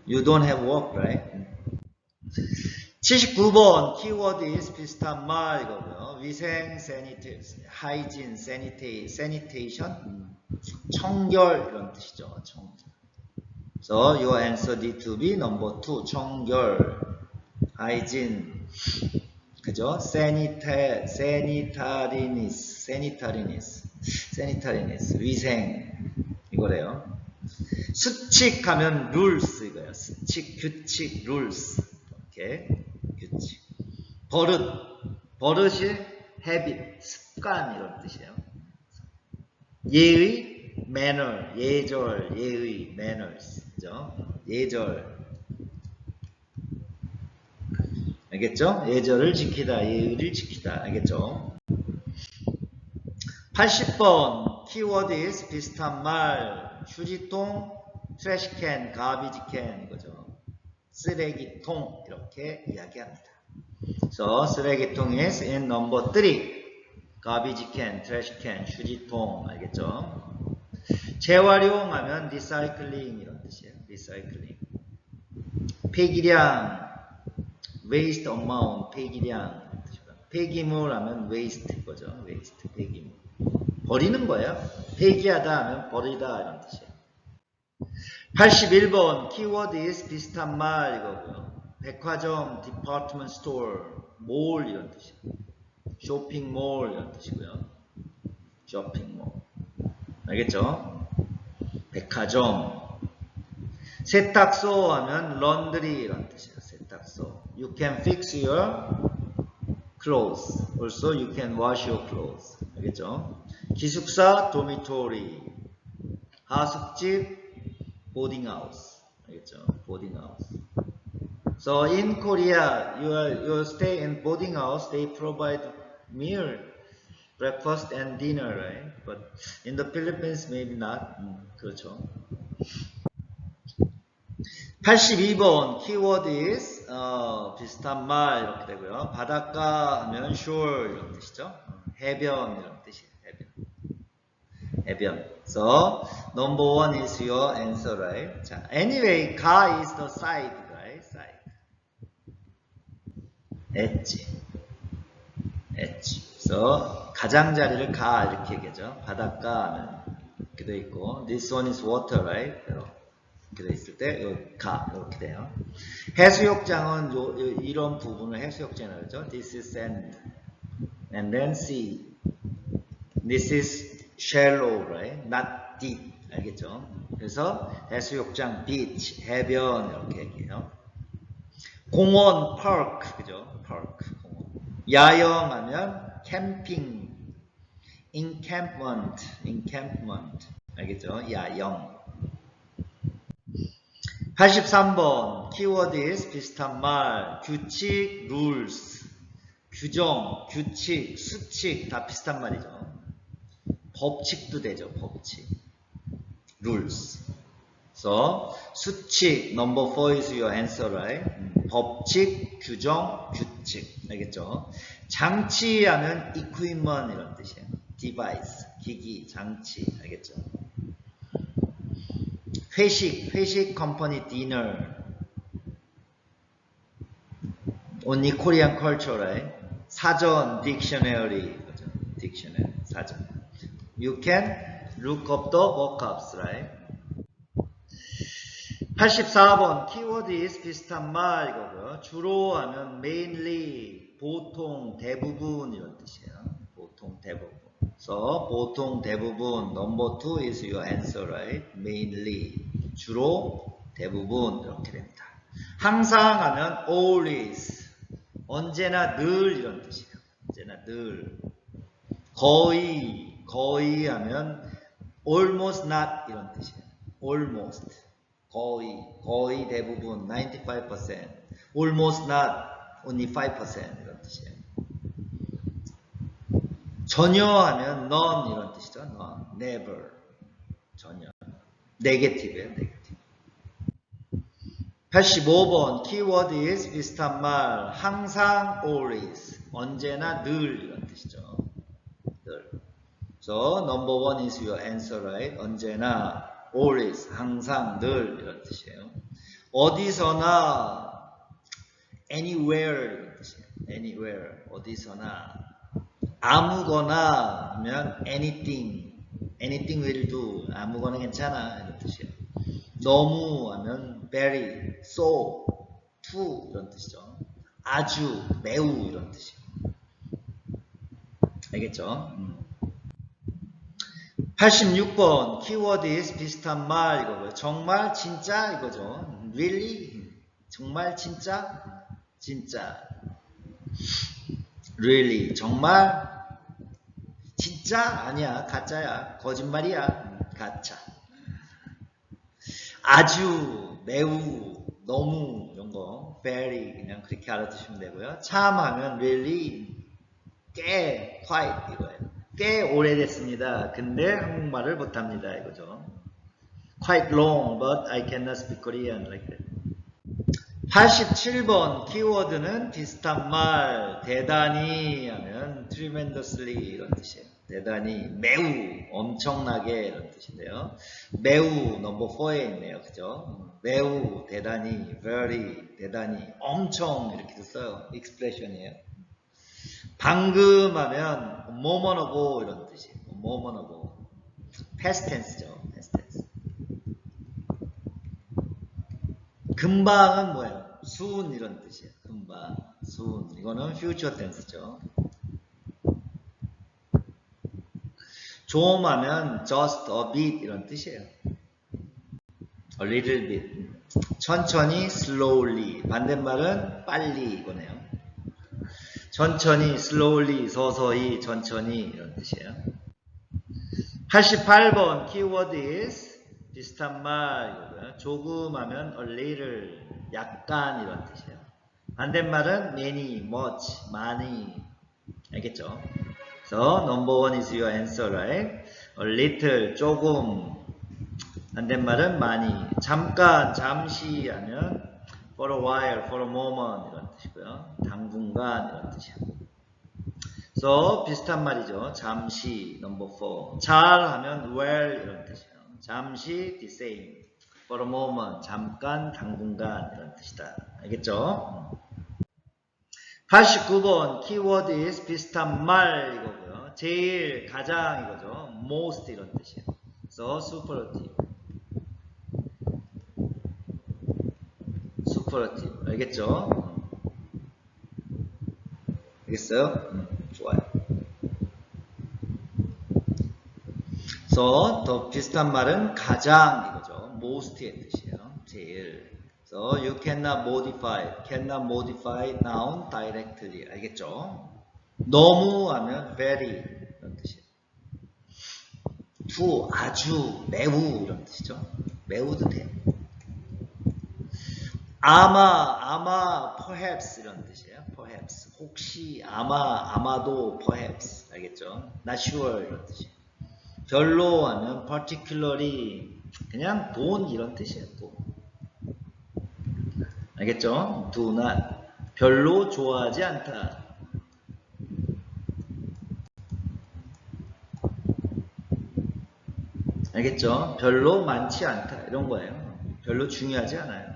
You don't have work, right? 79번 키워드 is 비슷한 말 이거고요. 위생, hygiene, sanitation, 청결 이런 뜻이죠. 청결. So your answer need to be number 2. 청결, hygiene, 그죠? sanitariness, 위생 이거래요. 수칙하면 rules 이거예요. 수칙, 규칙, rules. 오케이, 규칙. 버릇이 habit, 습관 이런 뜻이에요. 예의, manner, 예절, 예의, manners. 그죠? 예절. 알겠죠? 예절을 지키다, 예의를 지키다. 알겠죠? 80번 키워드 is 비슷한 말 휴지통, trash can, garbage can 이거죠. 쓰레기통 이렇게 이야기합니다. So 쓰레기통 is in number 3. garbage can, trash can, 휴지통 알겠죠? 재활용하면 recycling 이런 뜻이에요. recycling. 폐기량, waste amount, 폐기량. 폐기물 하면 waste 거죠. waste, 폐기물. 버리는 거예요. 폐기하다 하면 버리다 이런 뜻이에요. 81번 키워드 is 비슷한 말 이거고요. 백화점, department store, 몰 이런 뜻이에요. 쇼핑몰 이런 뜻이고요. 쇼핑몰. 알겠죠? 백화점. 세탁소 하면 laundry 이런 뜻이에요. 세탁소. You can fix your clothes. Also you can wash your clothes. 알겠죠? 기숙사, dormitory. 하숙집, boarding house. 알겠죠? boarding house. So in Korea, you stay in boarding house. They provide meal, breakfast and dinner, right? But in the Philippines, maybe not. 그렇죠. 82번 키워드 is 비슷한 말 이렇게 되고요. 바닷가 하면 shore 이런 뜻이죠. 해변 이런 뜻이에요. 해변. So number 1 is your answer, right? 자, anyway, 가 is the side, right? side. 엣지. So 가장자리를 가 이렇게 얘기하죠. 바닷가 하면 이렇게 돼 있고, this one is water, right? 이렇게 돼 있을 때 가 이렇게 돼요. 해수욕장은 이런 부분을 해수욕장이라고 하죠. This is sand, and then sea. This is shallow, right? Not deep. 알겠죠? 그래서 해수욕장, beach, 해변 이렇게 얘기해요. 공원, park, 그죠? park, 공원. 야영하면 캠핑, encampment. 알겠죠? 야영. 83번 키워드 is 비슷한 말 규칙, rules. 규정, 규칙, 수칙 다 비슷한 말이죠. 법칙도 되죠. 법칙. rules. So 수칙 number 4 is your answer, right? 법칙, 규정, 규칙. 알겠죠? 장치하면 equipment 이런 뜻이에요. device, 기기, 장치. 알겠죠? 회식 company dinner. only Korean culture, right? 사전, dictionary. dictionary, 사전. You can look up the vocabs, right? 84번 keyword is 비슷한 말 이거고요. 주로 하면 mainly, 보통, 대부분 이런 뜻이에요. 보통, 대부분. So 보통, 대부분 number 2 is your answer, right? mainly, 주로, 대부분 이렇게 됩니다. 항상 하면 always, 언제나 늘 이런 뜻이에요. 언제나 늘. 거의 하면 almost not 이런 뜻이에요. almost. 거의 대부분 95%, almost not, only 5% 이런 뜻이에요. 전혀 하면 none 이런 뜻이죠. none, never, 전혀. negative예요, negative. 85번 keyword is 비슷한 말, 항상 always, 언제나 늘 이런 뜻이죠. 늘. So number 1 is your answer, right? 언제나 always, 항상, 늘 이런 뜻이에요. 어디서나 anywhere 이런 뜻이에요. anywhere, 어디서나. 아무거나 하면 anything will do. 아무거나 괜찮아 이런 뜻이에요. 너무 하면 very, so, to 이런 뜻이죠. 아주, 매우 이런 뜻이에요. 알겠죠? 86번 keyword is 비슷한 말 이거고요. 정말 진짜 이거죠. really 정말 진짜 really 정말 진짜 아니야 가짜야 거짓말이야 가짜. 아주 매우 너무 이런 거 very 그냥 그렇게 알아두시면 되고요. 참 하면 really 꽤 quite 이거예요. 꽤 오래됐습니다. 근데 한국말을 못합니다. 이거죠. Quite long, but I cannot speak Korean. Like that. 87번 키워드는 비슷한 말, 대단히 하면 tremendously 이런 뜻이에요. 대단히, 매우, 엄청나게 이런 뜻인데요. 매우 넘버 4에 있네요. 그죠? 매우, 대단히, very, 대단히, 엄청 이렇게 써요. expression이에요. 방금 하면 moment ago 이런 뜻이에요. moment ago. past tense죠. past tense. 금방은 뭐예요? soon 이런 뜻이에요. 금방, soon. 이거는 future tense죠. 좀 하면 just a bit 이런 뜻이에요. a little bit. 천천히, slowly. 반대말은 빨리 이거네요. 천천히, slowly, 서서히, 천천히 이런 뜻이에요. 88번 keyword is 비슷한 말이고요. 조금 하면 a little, 약간 이런 뜻이에요. 반대말은 many, much, 많이. 알겠죠? So number 1 is your answer, right? A little, 조금. 반대말은 많이. 잠깐, 잠시 하면 for a while, for a moment 이런 뜻이고요. 당분간 이런 뜻이에요. So 비슷한 말이죠. 잠시 number 4. 잘 하면 well 이런 뜻이에요. 잠시 the same. For a moment, 잠깐, 당분간 이런 뜻이다. 알겠죠? 89번 keyword is 비슷한 말 이거고요. 제일, 가장 이거죠. most 이런 뜻이에요. So superlative. superlative. 알겠죠? 알겠어요? 좋아요. So 더 비슷한 말은 가장 이거죠. most의 뜻이에요. 제일. So you cannot modify noun directly. 알겠죠? 너무 하면 very 이런 뜻이에요. to 아주 매우 이런 뜻이죠. 매우도 돼요. 아마 perhaps 이런 뜻이에요. perhaps 혹시 아마도 perhaps 알겠죠? not sure 이런 뜻이에요. 별로 하면 particularly 그냥 돈 이런 뜻이에요. 돈. 알겠죠? do not 별로 좋아하지 않다. 알겠죠? 별로 많지 않다 이런 거예요. 별로 중요하지 않아요.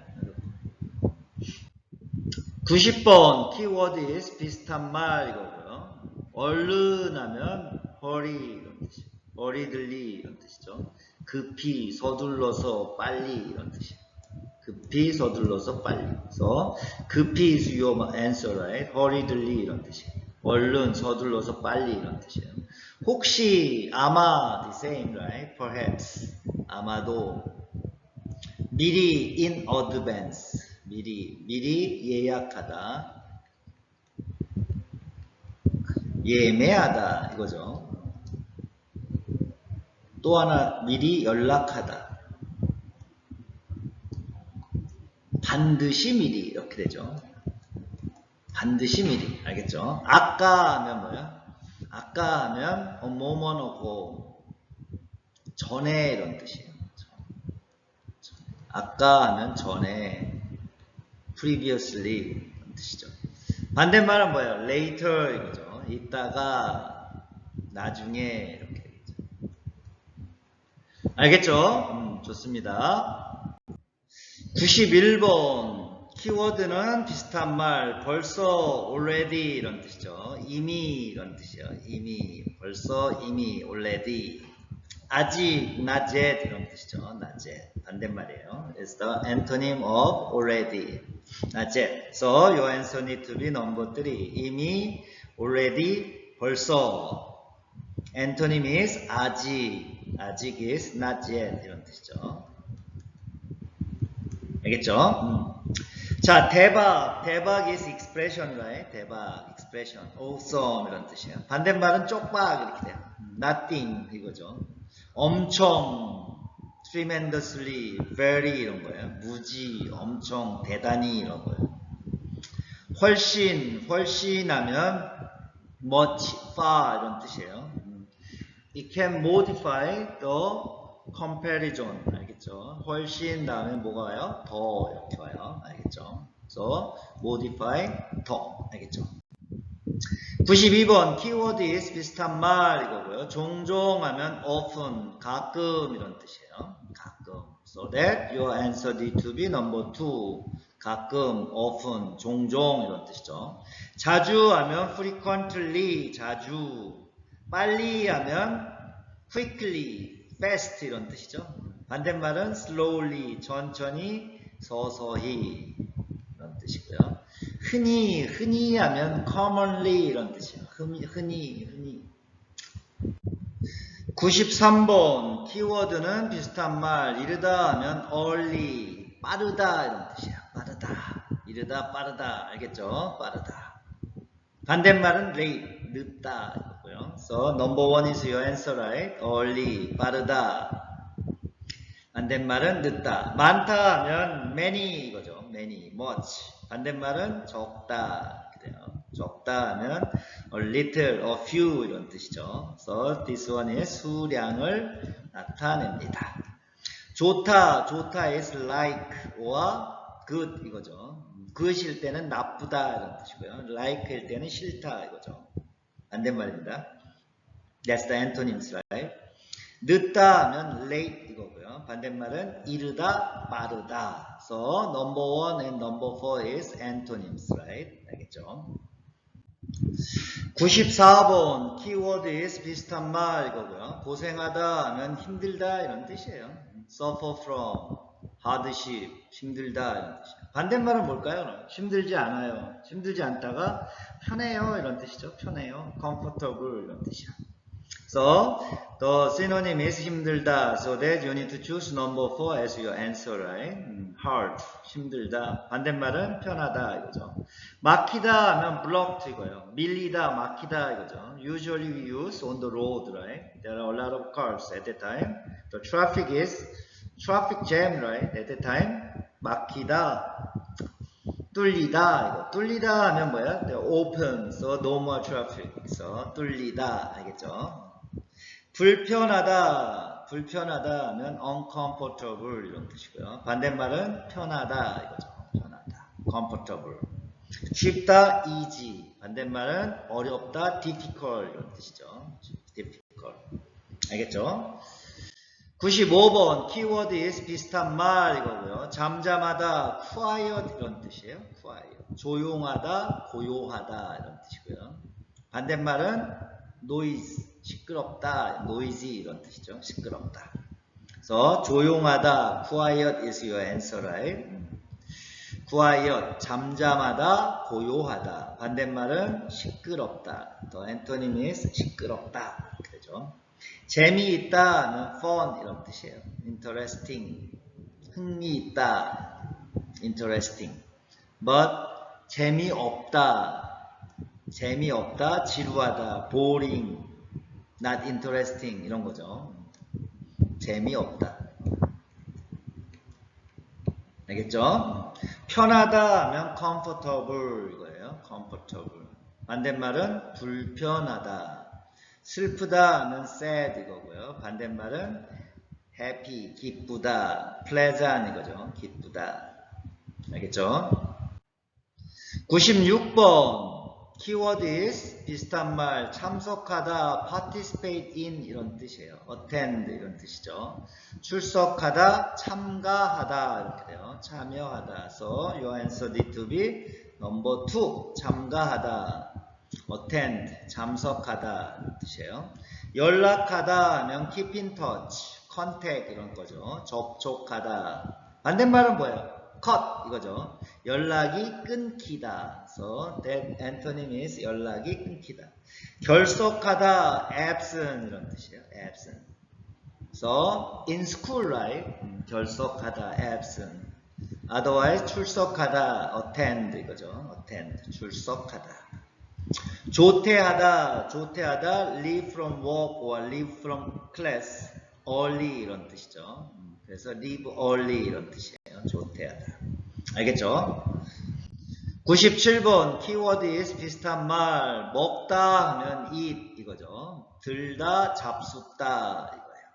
90번 키워드 is 비슷한 말 이거고요. 얼른 하면 hurry 이런 뜻이에요. hurriedly 이런 뜻이죠. 급히 서둘러서 빨리 이런 뜻이에요. 급히 서둘러서 빨리. 그래서 급히 is your answer, right? hurriedly 이런 뜻이에요. 얼른 서둘러서 빨리 이런 뜻이에요. 혹시 아마 the same, right? perhaps 아마도 미리 in advance 미리 예약하다 예매하다 이거죠. 또 하나 미리 연락하다 반드시 미리 이렇게 되죠. 반드시 미리 알겠죠? 아까 하면 뭐야? 아까 하면 a moment ago 전에 이런 뜻이에요. 아까 하면 전에 previously 이런 뜻이죠. 반대말은 뭐예요? later 이거죠. 이따가 나중에 이렇게 되겠죠. 알겠죠? 좋습니다. 91번 키워드는 비슷한 말 벌써 already 이런 뜻이죠. 이미 이런 뜻이에요. 이미 벌써 이미 already 아직 not yet 이런 뜻이죠. not yet 반대말이에요. It's the antonym of already not yet. So your answer need to be number 3. 이미 already 벌써 antonym is 아직 is not yet 이런 뜻이죠. 알겠죠? 자, 대박 is expression, right? 대박, expression, awesome 이런 뜻이에요. 반대말은 쪽박 이렇게 돼요. nothing 이거죠. 엄청, tremendously, very 이런 거예요. 무지, 엄청, 대단히 이런 거예요. 훨씬 하면 much, far 이런 뜻이에요. It can modify the comparison. 알겠죠? 훨씬 다음에 뭐가 와요? 더 이렇게 와요. 알겠죠? 그래서 modify 더. 알겠죠? 92번 키워드 is 비슷한 말 이거고요. 종종 하면 often 가끔 이런 뜻이에요. 가끔. So that your answer need to be number 2. 가끔, often, 종종 이런 뜻이죠. 자주 하면 frequently 자주. 빨리 하면 quickly, fast 이런 뜻이죠. 반대말은 slowly, 천천히, 서서히 이런 뜻이고요. 흔히 하면 commonly 이런 뜻이에요. 흔히. 93번 키워드는 비슷한 말 이르다 하면 early, 빠르다 이런 뜻이에요. 이르다, 빠르다 알겠죠? 빠르다. 반대말은 late, 늦다 이거고요. So number 1 is your answer, right? early, 빠르다. 반대말은 늦다. 많다 하면 many 이거죠. many, much. 반대말은 적다. 그래요. 적다 하면 a little, a few 이런 뜻이죠. So this one is 수량을 나타냅니다. 좋다 is like or good 이거죠. good일 때는 나쁘다 이런 뜻이고요. like일 때는 싫다 이거죠. 반대말입니다. That's the antonyms, right? 늦다 하면 late 이거고요. 반대말은 이르다, 빠르다. So number 1 and number 4 is antonyms, right? 알겠죠? 94번 키워드 is 비슷한 말 이거고요. 고생하다 하면 힘들다 이런 뜻이에요. suffer from, hardship, 힘들다 이런 뜻이에요. 반대말은 뭘까요? 힘들지 않아요. 힘들지 않다가 편해요 이런 뜻이죠. 편해요. comfortable 이런 뜻이에요. So the synonym is 힘들다. So that you need to choose number 4 as your answer, right? hard, 힘들다. 반대말은 편하다 이거죠. 막히다 하면 blocked 이거예요. 밀리다, 막히다 이거죠. Usually we use on the road, right? There are a lot of cars at that time. The traffic is traffic jam, right? At that time. 막히다, 뚫리다 이거. 뚫리다 하면 뭐야? Open, so no more traffic. So 뚫리다 알겠죠? 불편하다. 불편하다 하면 uncomfortable 이런 뜻이고요. 반대말은 편하다 이거죠. 편하다. comfortable. 쉽다, easy. 반대말은 어렵다, difficult 이런 뜻이죠. difficult. 알겠죠? 95번 키워드 is 비슷한 말 이거고요. 잠잠하다, quiet 이런 뜻이에요. quiet. 조용하다, 고요하다 이런 뜻이고요. 반대말은 noise, 시끄럽다, noisy 이런 뜻이죠. 시끄럽다. 그래서 조용하다, quiet is your answer, right? quiet, 잠잠하다, 고요하다. 반대말은 시끄럽다. The antonym is 시끄럽다. 그죠? 재미있다는 fun 이런 뜻이에요. interesting, 흥미있다, interesting. but 재미없다, 지루하다, boring, not interesting 이런 거죠. 재미없다. 알겠죠? 편하다 하면 comfortable 이거예요. comfortable. 반대말은 불편하다. 슬프다 하면 sad 이거고요. 반대말은 happy, 기쁘다, pleasant 이거죠. 기쁘다. 알겠죠? 96번 키워드 is 비슷한 말 참석하다, participate in 이런 뜻이에요. attend 이런 뜻이죠. 출석하다, 참가하다 이렇게 돼요. 참여하다. So your answer need to be number 2. 참가하다. attend, 참석하다 뜻이에요. 연락하다 하면 keep in touch, contact 이런 거죠. 접촉하다. 반대말은 뭐예요? cut 이거죠. 연락이 끊기다. So that antonym is 연락이 끊기다. 결석하다, absent 이런 뜻이에요. absent. So in school, right? 결석하다, absent. otherwise 출석하다, attend 이거죠. attend, 출석하다. 조퇴하다, leave from work or leave from class early 이런 뜻이죠. 그래서 leave early 이런 뜻이에요. 조퇴하다. 알겠죠? 97번 키워드 is 비슷한 말 먹다 하면 eat 이거죠. 들다, 잡숫다 이거예요.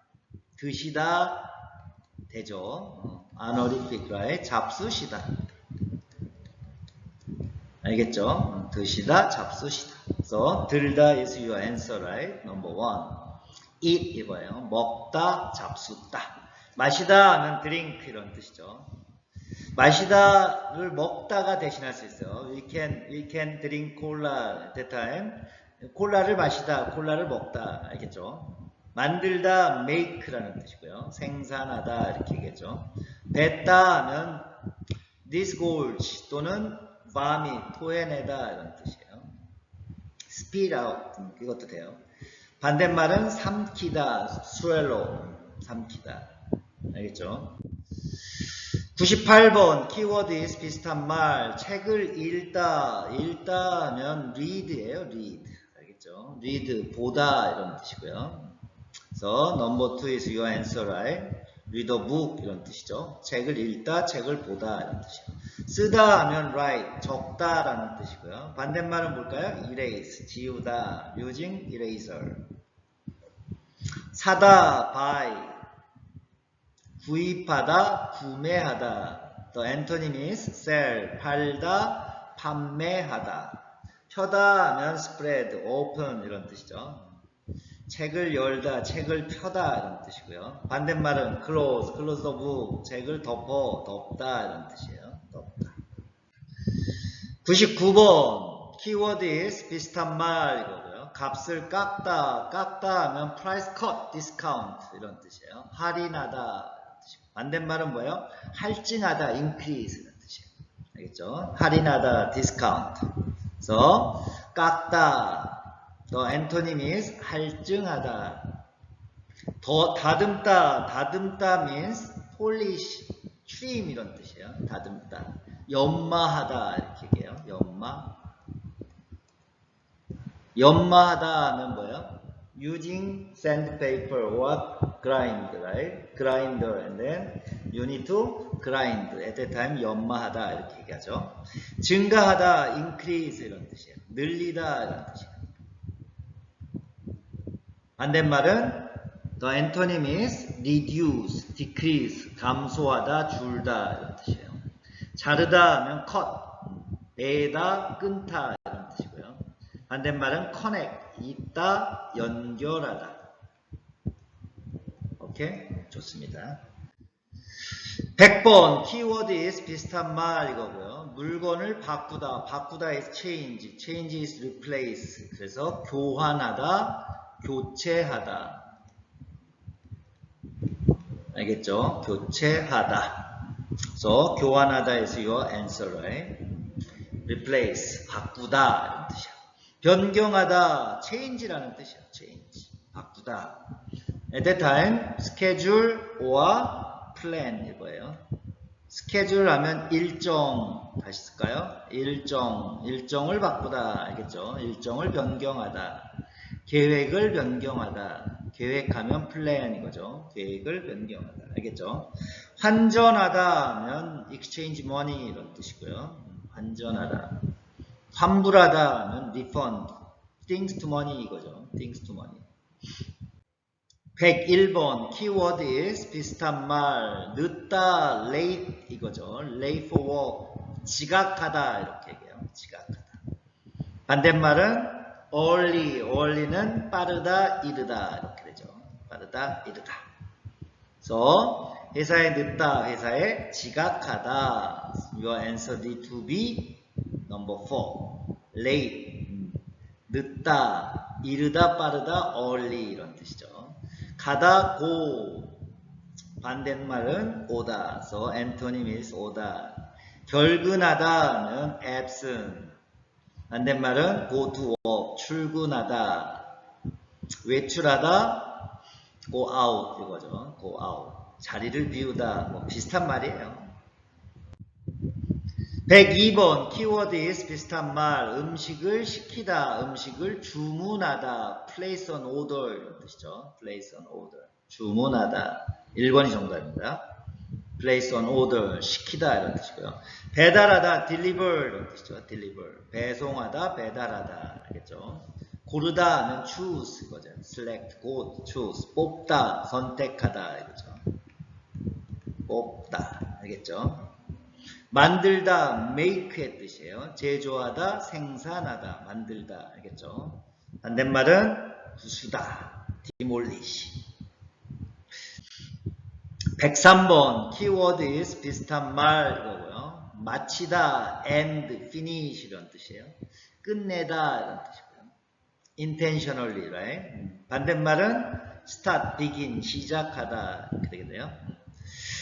드시다 되죠. honorific, right? 잡수시다. 알겠죠? 드시다, 잡수시다. So, 들다 is your answer, right? Number 1. eat 이거예요. 먹다, 잡수다. 마시다 하면 drink 이런 뜻이죠. 마시다를 먹다가 대신할 수 있어요. We can drink cola at that time. 콜라를 마시다, 콜라를 먹다. 알겠죠? 만들다, make라는 뜻이고요. 생산하다 이렇게 얘기했죠. 뱉다 하면 disgorge 또는 vomit, 토해내다 이런 뜻이에요. spit out 이것도 돼요. 반대말은 삼키다, swallow, 삼키다. 알겠죠? 98번 키워드 is 비슷한 말 책을 읽다 하면 read예요. read. 알겠죠? read, 보다 이런 뜻이고요. 그래서 number 2 is your answer, right? read a book 이런 뜻이죠. 책을 읽다, 책을 보다 이런 뜻이에요. 쓰다 하면 write, 적다라는 뜻이고요. 반대말은 뭘까요? erase, 지우다, using eraser. 사다, buy, 구입하다, 구매하다. The antonym is sell, 팔다, 판매하다. 펴다 하면 spread, open 이런 뜻이죠. 책을 열다, 책을 펴다 이런 뜻이고요. 반대말은 close the book, 책을 덮다 이런 뜻이에요. 덮다. 99번 키워드 is 비슷한 말 이거고요. 값을 깎다 하면 price cut, discount 이런 뜻이에요. 할인하다. 반대말은 뭐예요? 할증하다, increase 이런 뜻이에요. 알겠죠? 할인하다, discount. 그래서 깎다. The antonym is 할증하다. 더 다듬다 means polish, trim 이런 뜻이에요. 다듬다. 연마하다 이렇게 얘기해요. 연마하다 하면 뭐예요? using sandpaper or grind, right? grinder and then you need to grind. at that time 연마하다 이렇게 얘기하죠. 증가하다, increase 이런 뜻이에요. 늘리다 이런 뜻이에요. 반대말은 The antonym is reduce, decrease, 감소하다, 줄다 이런 뜻이에요. 자르다 하면 cut, 베다, 끊다 이런 뜻이고요. 반대말은 connect, 잇다, 연결하다. 오케이? 좋습니다. 100번 keyword is 비슷한 말 이거고요. 물건을 바꾸다, 바꾸다 is change, change is replace. 그래서 교환하다, 교체하다. 알겠죠? 교체하다. So 교환하다 is your answer, right? Replace, 바꾸다 이런 뜻이야. 변경하다, change라는 뜻이야. change, 바꾸다. At that time, schedule or plan 이거예요. schedule 하면 일정, 다시 쓸까요? 일정을 바꾸다, 알겠죠? 일정을 변경하다. 계획을 변경하다. 계획하면 plan 이거죠. 계획을 변경하다. 알겠죠? 환전하다 하면 exchange money 이런 뜻이고요. 환전하다. 환불하다 하면 refund. things to money 이거죠. things to money. 101번 keyword is 비슷한 말. 늦다, late 이거죠. late for work. 지각하다 이렇게 얘기해요. 지각하다. 반대말은 early는 빠르다, 이르다 이렇게 되죠. 빠르다, 이르다. So 회사에 늦다, 회사에 지각하다. Your answer need to be number 4. late, 늦다, 이르다, 빠르다, early 이런 뜻이죠. 가다, go. 반대말은 오다. So antonym is 오다. 결근하다는 absent. 반대말은 go to work. 출근하다. 외출하다. go out 이거죠. go out. 자리를 비우다. 뭐 비슷한 말이에요. 102번 keyword is 비슷한 말. 음식을 시키다. 음식을 주문하다. place on order 이런 뜻이죠. place on order. 주문하다. 1번이 정답입니다. place on order. 시키다 이런 뜻이고요. 배달하다. deliver 이런 뜻이죠. deliver. 배송하다. 배달하다. 알겠죠? 고르다 하면 choose 이거죠. select, go, choose. 뽑다. 선택하다 이거죠. 뽑다. 알겠죠? 만들다, make의 뜻이에요. 제조하다, 생산하다, 만들다. 알겠죠? 반대말은 부수다, demolish. 103번 keyword is 비슷한 말 이거고요. 마치다, end, finish 이런 뜻이에요. 끝내다 이런 뜻이고요. intentionally, right? 반대말은 start, begin, 시작하다 이렇게 되겠네요.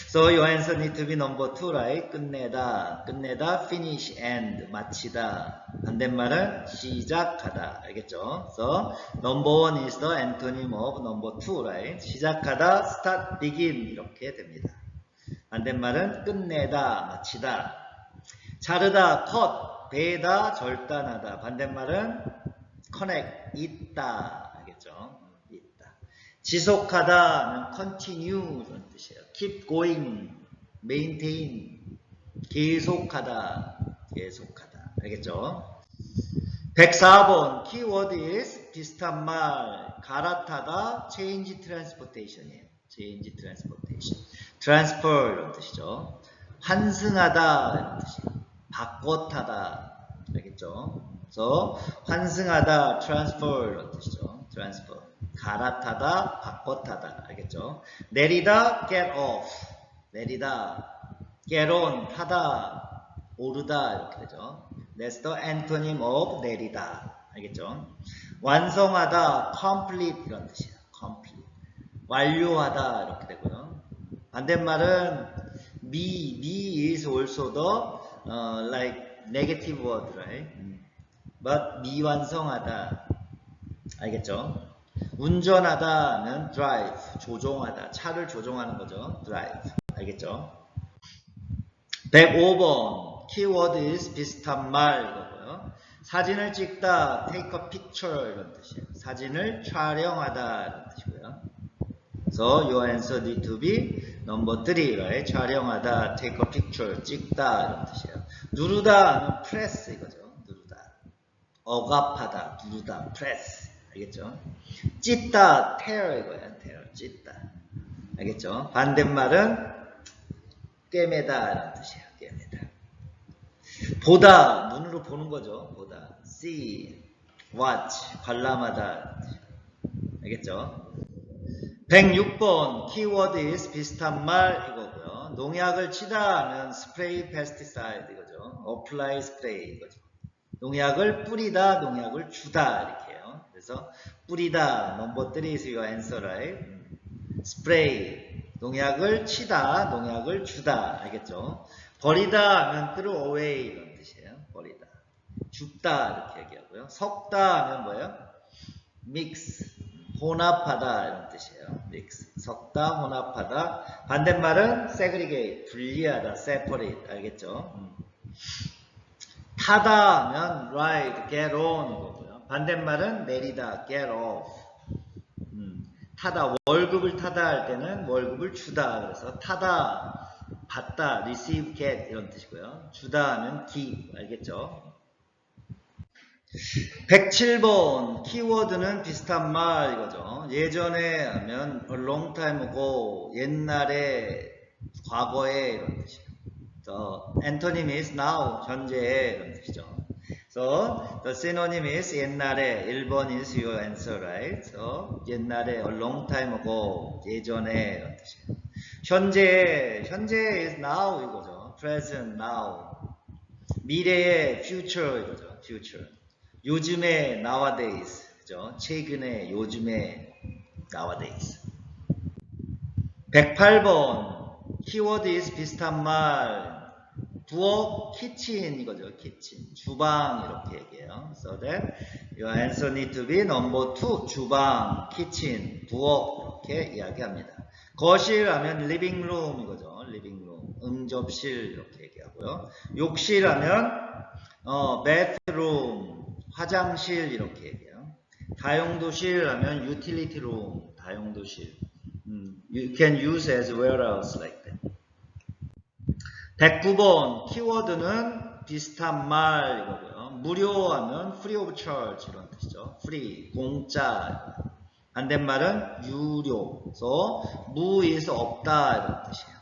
So your answer need to be number 2, right? 끝내다, finish, end, 마치다. 반대말은 시작하다. 알겠죠? So number 1 is the antonym of number 2, right? 시작하다, start, begin 이렇게 됩니다. 반대말은 끝내다, 마치다. 자르다, cut, 베다, 절단하다. 반대말은 connect, 잇다. 알겠죠? 지속하다, continue 이런 뜻이에요. keep going, maintain, 계속하다. 알겠죠? 104번 keyword is 비슷한 말. 갈아타다, change transportation이에요. change transportation. transfer 이런 뜻이죠. 환승하다 이런 뜻이에요. 바꿔 타다. 알겠죠? 그래서 환승하다, transfer 이런 뜻이죠. transfer. 갈아타다, 바꿔타다. 알겠죠? 내리다, get off. 내리다, get on, 타다, 오르다. 이렇게 되죠. That's the antonym of 내리다. 알겠죠? 완성하다, complete 이런 뜻이에요. complete. 완료하다. 이렇게 되고요. 반대말은 me is also the like negative word, right? But 미완성하다. 알겠죠? 운전하다는 drive, 조종하다. 차를 조종하는 거죠. drive. 알겠죠? 105번 keyword is 비슷한 말 이거고요. 사진을 찍다, take a picture 이런 뜻이에요. 사진을 촬영하다 이런 뜻이고요. So your answer need to be number 3, right? 촬영하다, take a picture, 찍다 이런 뜻이에요. 누르다는 press 이거죠. 누르다. 억압하다, 누르다, press. 알겠죠? 찢다, tear 이거야. tear, 찢다. 알겠죠? 반대말은 꿰매다 이런 뜻이에요. 꿰매다. 보다, 눈으로 보는 거죠. 보다. see, watch, 관람하다. 알겠죠? 106번 키워드 is 비슷한 말 이거고요. 농약을 치다 하면 spray pesticide 이거죠. apply spray 이거죠. 농약을 뿌리다, 농약을 주다 이렇게 해요. 그래서 뿌리다, 넘버 3 is your answer, right? spray, 농약을 치다, 농약을 주다 알겠죠? 버리다 하면 throw away 이런 뜻이에요. 버리다. 줍다 이렇게 얘기하고요. 섞다 하면 뭐예요? mix, 혼합하다 이런 뜻이에요. mix, 섞다, 혼합하다. 반대말은 segregate, 분리하다, separate 알겠죠? 타다 하면 ride, get on 거고요. 반대말은 내리다, get off. 타다, 월급을 타다 할 때는 월급을 주다. 그래서 타다, 받다, receive, get 이런 뜻이고요. 주다 하면 give 알겠죠? 107번 키워드는 비슷한 말 이거죠. 예전에 하면 a long time ago 옛날에 과거에 이런 뜻이에요. antonym is now 현재에 이런 뜻이죠. So the synonym is 옛날에 1번 is your answer, right? So 옛날에 a long time ago 예전에 이런 뜻이에요. 현재 is now 이거죠. present now. 미래의 future 이거죠. future. 요즘에 nowadays 그죠? 최근에 요즘에 nowadays. 108번 키워드 is 비슷한 말 부엌 kitchen 이거죠. kitchen 주방 이렇게 얘기해요. So that your answer need to be number 2 주방 kitchen 부엌 이렇게 이야기합니다. 거실 하면 living room 이거죠. living room 응접실 이렇게 얘기하고요. 욕실 하면 bathroom 화장실 이렇게 얘기해요. 다용도실 하면 utility room 다용도실. You can use as warehouse like that. 109번 키워드는 비슷한 말 이거고요. 무료 하면 free of charge 이런 뜻이죠. free 공짜. 반대말은 유료. 그래서 무 is 없다 이런 뜻이에요.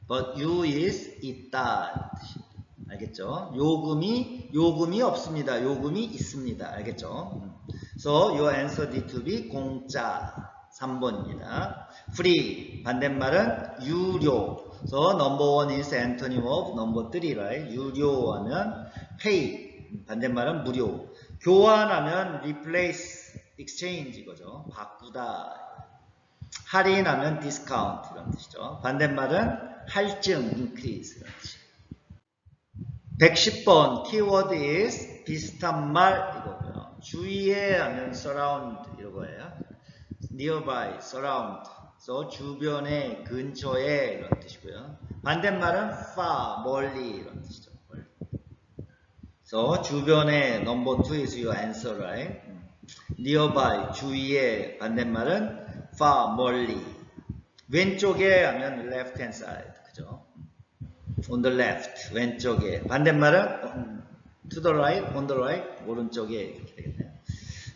But you is 있다 이런 뜻이에요. 알겠죠? 요금이 없습니다. 요금이 있습니다. 알겠죠? So your answer need to be 공짜 3번입니다. free 반대말은 유료. So number 1 is antonym of number 3, right? 유료하면 pay 반대말은 무료. 교환하면 replace, exchange 이거죠. 바꾸다. 할인하면 discount 이런 뜻이죠. 반대말은 할증, increase 이런 뜻이에요. 110번 키워드 is 비슷한 말 이거고요. 주위에 하면 surround 이거예요. nearby, surround. So 주변에, 근처에 이런 뜻이고요. 반대말은 far, 멀리 이런 뜻이죠. 멀리. So 주변에 number 2 is your answer, right? nearby, 주위에 반대말은 far, 멀리. 왼쪽에 하면 left hand side, 그죠? on the left, 왼쪽에. 반대말은 to the right, on the right, 오른쪽에 이렇게 되겠네요.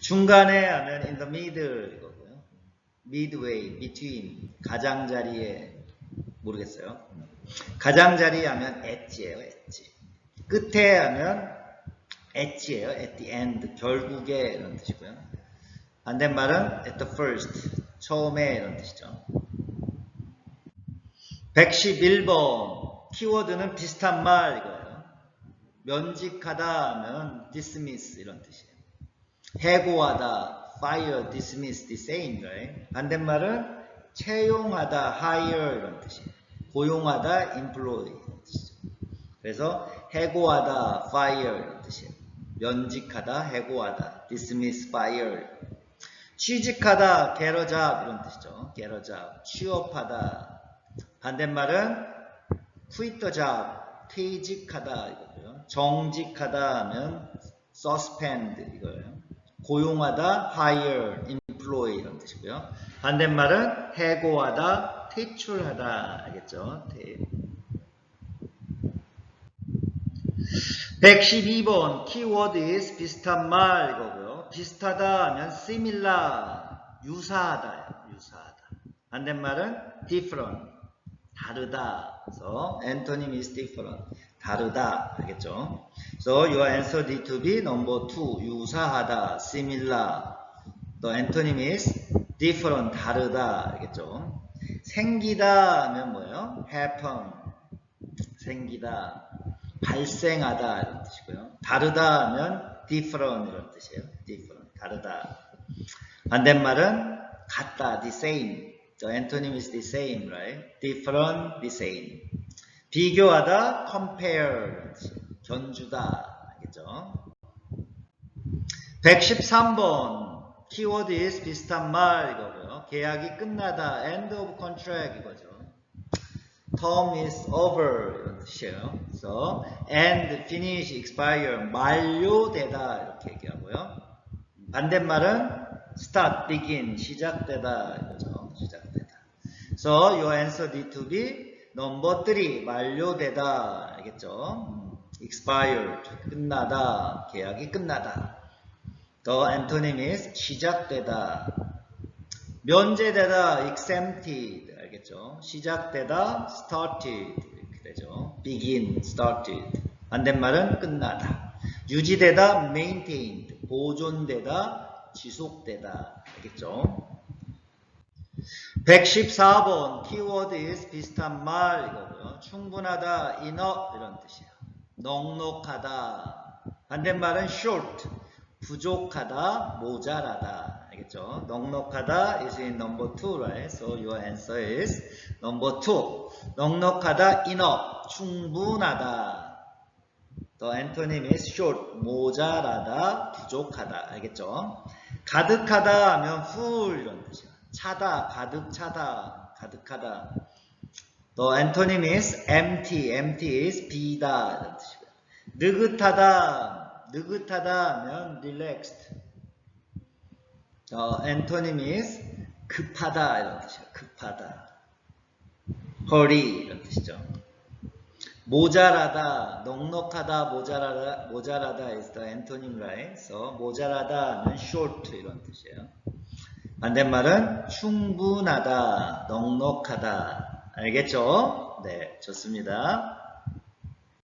중간에 하면 in the middle 이거고요. midway, between, 가장자리에 모르겠어요. 가장자리 하면 at이에요. at. 끝에 하면 at이에요. at the end, 결국에 이런 뜻이고요. 반대말은 at the first, 처음에 이런 뜻이죠. 111번 키워드는 비슷한 말 이거예요. 면직하다 하면 dismiss 이런 뜻이에요. 해고하다, fire, dismiss, the same, right? 반대말은 채용하다, hire 이런 뜻이에요. 고용하다, employ 이런 뜻이죠. 그래서 해고하다, fire 이런 뜻이에요. 면직하다, 해고하다, dismiss, fire. 취직하다, get a job 이런 뜻이죠. get a job. 취업하다. 반대말은 quit the job, 퇴직하다 이거고요. 정직하다 하면 suspend 이거예요. 고용하다, hire, employ 이런 뜻이고요. 반대말은 해고하다, 퇴출하다 알겠죠? 112번 키워드 is 비슷한 말 이거고요. 비슷하다 하면 similar, 유사하다. 반대말은 different, 다르다. So antonym is different, 다르다. 알겠죠? So your answer need to be number 2, 유사하다, similar. The antonym is different, 다르다. 알겠죠? 생기다 하면 뭐예요? happen, 생기다, 발생하다 이런 뜻이고요. 다르다 하면 different 이런 뜻이에요. different, 다르다. 반대말은 같다, the same. The antonym is the same, right? different, the same. 비교하다, compare, 견주다. 알겠죠? 113번 키워드 is 비슷한 말 이거고요. 계약이 끝나다, end of contract 이거죠. term is over 이런 뜻이에요. So, end, finish, expire, 만료되다 이렇게 얘기하고요. 반대말은 start, begin, 시작되다 이거죠. 시작되다. So, your answer need to be number 3, 만료되다. 알겠죠? expired, 끝나다, 계약이 끝나다. The antonym is 시작되다. 면제되다, exempted. 알겠죠? 시작되다, started. 이렇게 되죠. begin, started. 반대말은 끝나다. 유지되다, maintained. 보존되다, 지속되다. 알겠죠? 114번 키워드 is 비슷한 말 이거고요. 충분하다, enough 이런 뜻이에요. 넉넉하다. 반대말은 short, 부족하다, 모자라다. 알겠죠? 넉넉하다 is in number 2, right? So your answer is number 2. 넉넉하다, enough, 충분하다. The antonym is short, 모자라다, 부족하다. 알겠죠? 가득하다 하면 full 이런 뜻이야. 차다, 가득 차다, 가득하다. The antonym is empty, empty is 비다 이런 뜻이고요. 느긋하다 하면 relaxed. antonym is 급하다 이런 뜻이에요. 급하다. hurry 이런 뜻이죠. 모자라다, 넉넉하다, 모자라다 is the antonym, right? So 모자라다 하면 short 이런 뜻이에요. 반대말은 충분하다, 넉넉하다. 알겠죠? 네, 좋습니다.